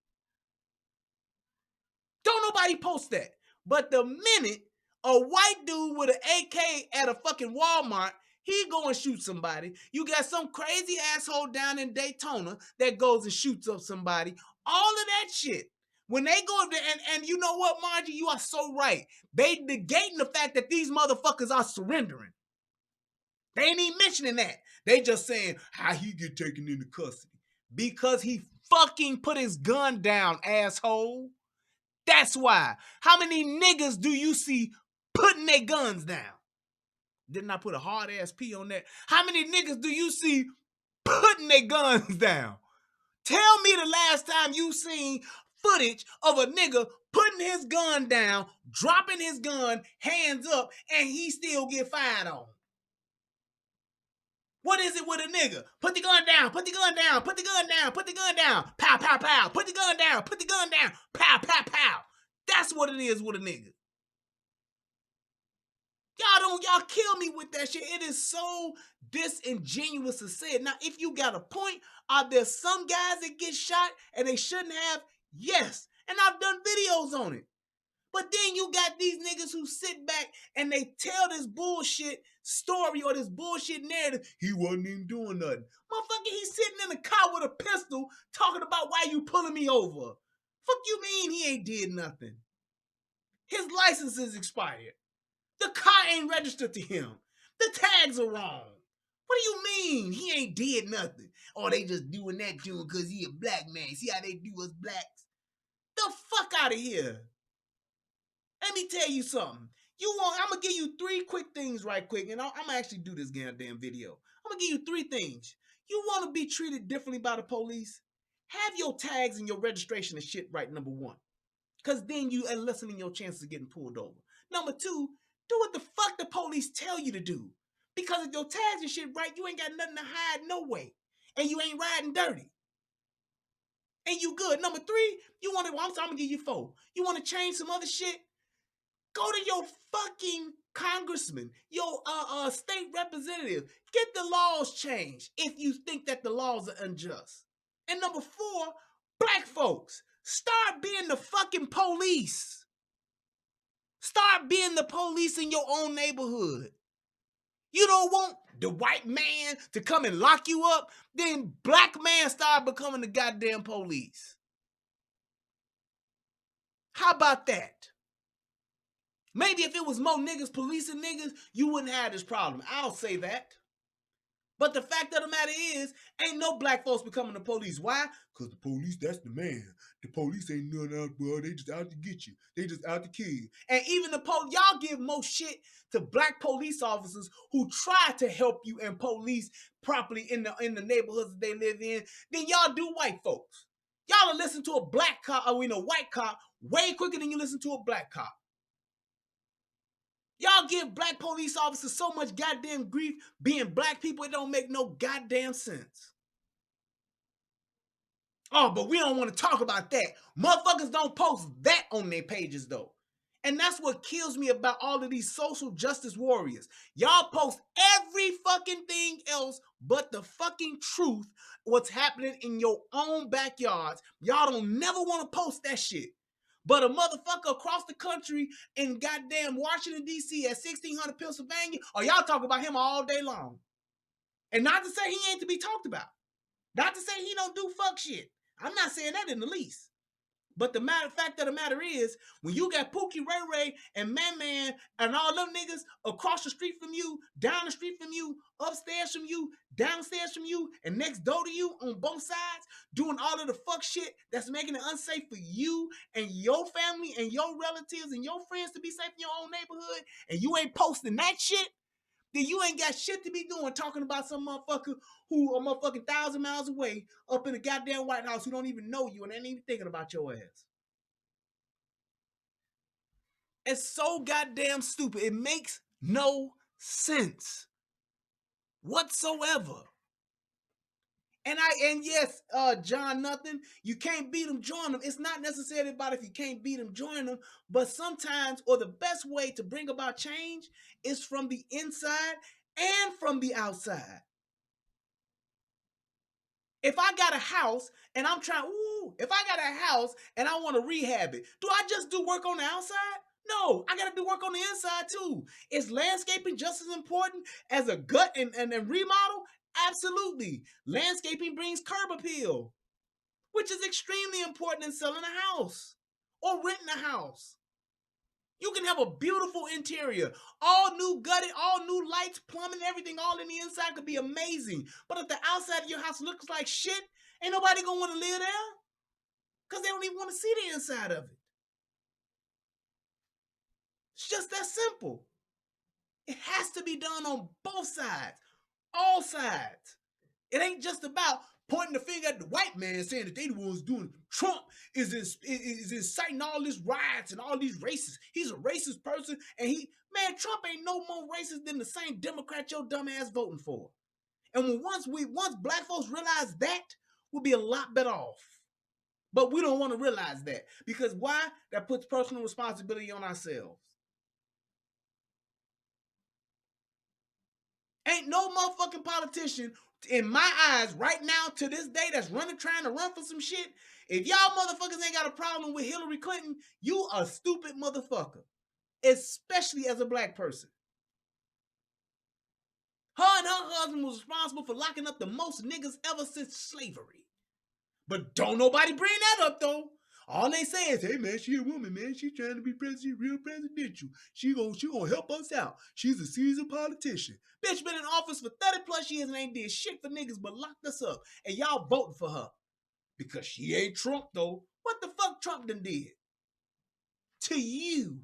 S3: Don't nobody post that. But the minute a white dude with an AK at a fucking Walmart, he go and shoot somebody. You got some crazy asshole down in Daytona that goes and shoots up somebody. All of that shit. When they go up there, and you know what, Margie, you are so right. They negating the fact that these motherfuckers are surrendering. They ain't even mentioning that. They just saying how he get taken into custody. Because he fucking put his gun down, asshole. That's why. How many niggas do you see putting their guns down? Didn't I put a hard ass P on that? How many niggas do you see putting their guns down? Tell me the last time you seen footage of a nigga putting his gun down, dropping his gun, hands up, and he still get fired on. What is it with a nigga? Put the gun down, put the gun down, put the gun down, put the gun down, pow, pow, pow, put the gun down, put the gun down, pow, pow, pow. That's what it is with a nigga. Y'all kill me with that shit. It is so disingenuous to say it. Now, if you got a point, are there some guys that get shot and they shouldn't have? Yes. And I've done videos on it. But then you got these niggas who sit back and they tell this bullshit story or this bullshit narrative. He wasn't even doing nothing. Motherfucker, he's sitting in the car with a pistol talking about why you pulling me over. Fuck you mean he ain't did nothing? His license is expired. The car ain't registered to him. The tags are wrong. What do you mean he ain't did nothing? Or they just doing that to him because he a black man. See how they do us blacks? The fuck out of here. Let me tell you something. I'm going to give you 3 quick things right quick, and I'm going to actually do this goddamn video. I'm gonna give you 3 things. You want to be treated differently by the police? Have your tags and your registration and shit right, number 1. Because then you are lessening your chances of getting pulled over. Number 2, do what the fuck the police tell you to do. Because if your tags and shit right, you ain't got nothing to hide no way. And you ain't riding dirty. And you good. Number 3, you want to, I'm gonna give you 4. You want to change some other shit? Go to your fucking congressman, your state representative. Get the laws changed if you think that the laws are unjust. And number 4, black folks, start being the fucking police. Start being the police in your own neighborhood. You don't want the white man to come and lock you up, then black man start becoming the goddamn police. How about that? Maybe if it was more niggas policing niggas, you wouldn't have this problem. I'll say that. But the fact of the matter is, ain't no black folks becoming the police. Why? Because the police, that's the man. The police ain't nothing out, bro. They just out to get you. They just out to kill you. And even the police, y'all give more shit to black police officers who try to help you and police properly in the neighborhoods that they live in than y'all do white folks. Y'all will listen to a black cop, a white cop, way quicker than you listen to a black cop. Y'all give black police officers so much goddamn grief being black people, it don't make no goddamn sense. Oh, but we don't want to talk about that. Motherfuckers don't post that on their pages, though. And that's what kills me about all of these social justice warriors. Y'all post every fucking thing else but the fucking truth, what's happening in your own backyards. Y'all don't never want to post that shit. But a motherfucker across the country in goddamn Washington, D.C. at 1600 Pennsylvania, or y'all talk about him all day long. And not to say he ain't to be talked about. Not to say he don't do fuck shit. I'm not saying that in the least. But the fact of the matter is, when you got Pookie, Ray Ray, and Man Man, and all them niggas across the street from you, down the street from you, upstairs from you, downstairs from you, and next door to you on both sides, doing all of the fuck shit that's making it unsafe for you and your family and your relatives and your friends to be safe in your own neighborhood, and you ain't posting that shit, then you ain't got shit to be doing talking about some motherfucker who a motherfucking 1,000 miles away up in the goddamn White House who don't even know you and ain't even thinking about your ass. It's so goddamn stupid. It makes no sense whatsoever. And yes, John Nothing, you can't beat them, join them. It's not necessarily about if you can't beat them, join them. But sometimes, or the best way to bring about change is from the inside and from the outside. If I got a house and I'm trying, if I got a house and I want to rehab it, do I just do work on the outside? No, I got to do work on the inside too. Is landscaping just as important as a gut and remodel? Absolutely. Landscaping brings curb appeal, which is extremely important in selling a house or renting a house. You can have a beautiful interior, all new gutted, all new lights, plumbing, everything, all in the inside could be amazing. But if the outside of your house looks like shit, ain't nobody gonna want to live there because they don't even want to see the inside of it. It's just that simple. It has to be done on both sides, all sides. It ain't just about pointing the finger at the white man saying that they the ones doing it. Trump is inciting all these riots and all these racists. He's a racist person, and Trump ain't no more racist than the same Democrat your dumb ass voting for. And once black folks realize that, we'll be a lot better off. But we don't want to realize that. Because why? That puts personal responsibility on ourselves. Ain't no motherfucking politician in my eyes right now to this day that's trying to run for some shit. If y'all motherfuckers ain't got a problem with Hillary Clinton, you a stupid motherfucker, especially as a black person. Her and her husband was responsible for locking up the most niggas ever since slavery. But don't nobody bring that up though. All they say is, hey man, she a woman, man. She trying to be president, real presidential. She gonna help us out. She's a seasoned politician. Bitch been in office for 30 plus years and ain't did shit for niggas but locked us up. And y'all voting for her. Because she ain't Trump though. What the fuck Trump done did? To you.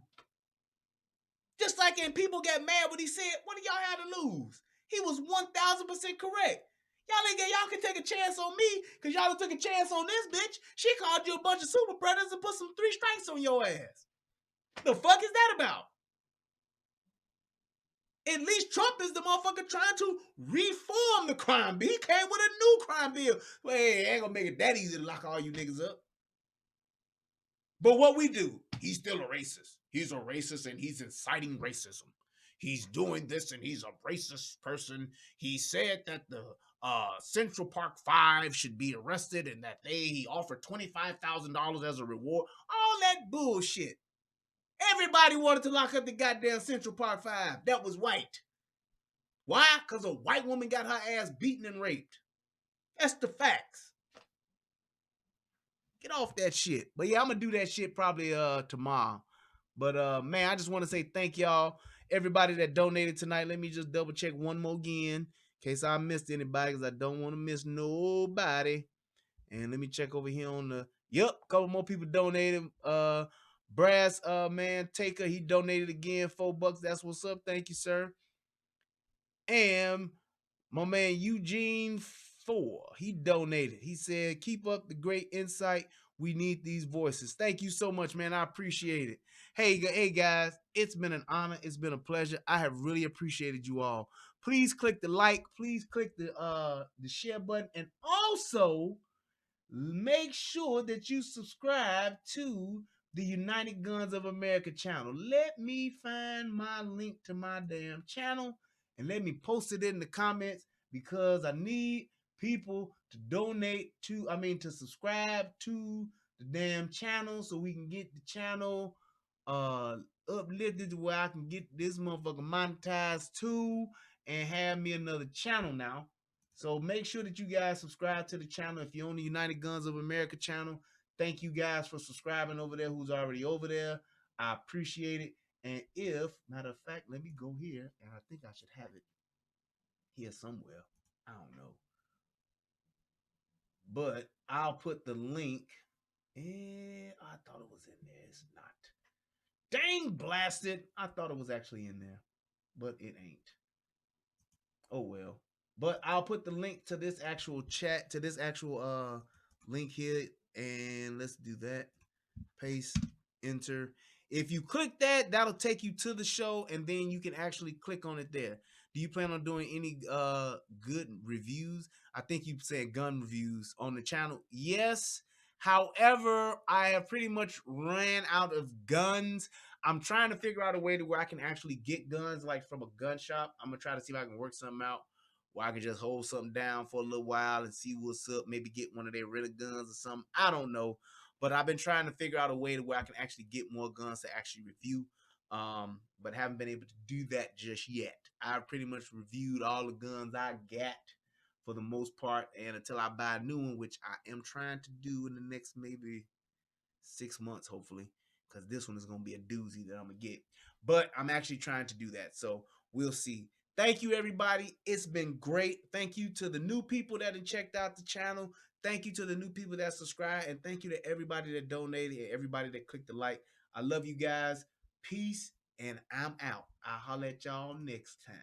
S3: Just like when people got mad when he said, what do y'all have to lose? He was 1,000% correct. Y'all can take a chance on me because y'all took a chance on this bitch. She called you a bunch of super predators and put some 3 strikes on your ass. The fuck is that about? At least Trump is the motherfucker trying to reform the crime bill. He came with a new crime bill. Well, hey, ain't gonna make it that easy to lock all you niggas up. But what we do, he's still a racist. He's a racist and he's inciting racism. He's doing this and he's a racist person. He said that the Central Park 5 should be arrested and that he offered $25,000 as a reward. All that bullshit. Everybody wanted to lock up the goddamn Central Park 5 that was white. Why? Because a white woman got her ass beaten and raped. That's the facts. Get off that shit. But yeah, I'm gonna do that shit probably tomorrow. But man, I just want to say thank y'all, everybody that donated tonight. Let me just double check one more again in case I missed anybody, because I don't want to miss nobody. And let me check over here on the couple more people donated. Brass man Taker, he donated again, $4. That's what's up. Thank you, sir. And my man Eugene 4, he donated. He said, keep up the great insight. We need these voices. Thank you so much, man. I appreciate it. Hey guys, it's been an honor. It's been a pleasure. I have really appreciated you all. Please click the like. Please click the share button. And also, make sure that you subscribe to the United Guns of America channel. Let me find my link to my damn channel and let me post it in the comments, because I need people to to subscribe to the damn channel so we can get the channel uplifted to where I can get this motherfucker monetized too and have me another channel now. So make sure that you guys subscribe to the channel. If you're on the United Guns of America channel, thank you guys for subscribing over there who's already over there. I appreciate it. And matter of fact, let me go here, and I think I should have it here somewhere. I don't know. But I'll put the link. I thought it was in there. It's not. Dang blasted. I thought it was actually in there, but it ain't. Oh well. But I'll put the link to this actual chat, to this actual link here, and let's do that. Paste, enter. If you click that, that'll take you to the show, and then you can actually click on it there. Do you plan on doing any good reviews? I think you said gun reviews on the channel. Yes. However, I have pretty much ran out of guns. I'm trying to figure out a way to where I can actually get guns like from a gun shop. I'm gonna try to see if I can work something out where I can just hold something down for a little while and see what's up. Maybe get one of their rental guns or something. I don't know. But I've been trying to figure out a way to where I can actually get more guns to actually review. But haven't been able to do that just yet. I've pretty much reviewed all the guns I got for the most part, and until I buy a new one, which I am trying to do in the next maybe 6 months, hopefully, because this one is going to be a doozy that I'm going to get. But I'm actually trying to do that, so we'll see. Thank you, everybody. It's been great. Thank you to the new people that have checked out the channel. Thank you to the new people that subscribe, and thank you to everybody that donated and everybody that clicked the like. I love you guys. Peace, and I'm out. I'll holler at y'all next time.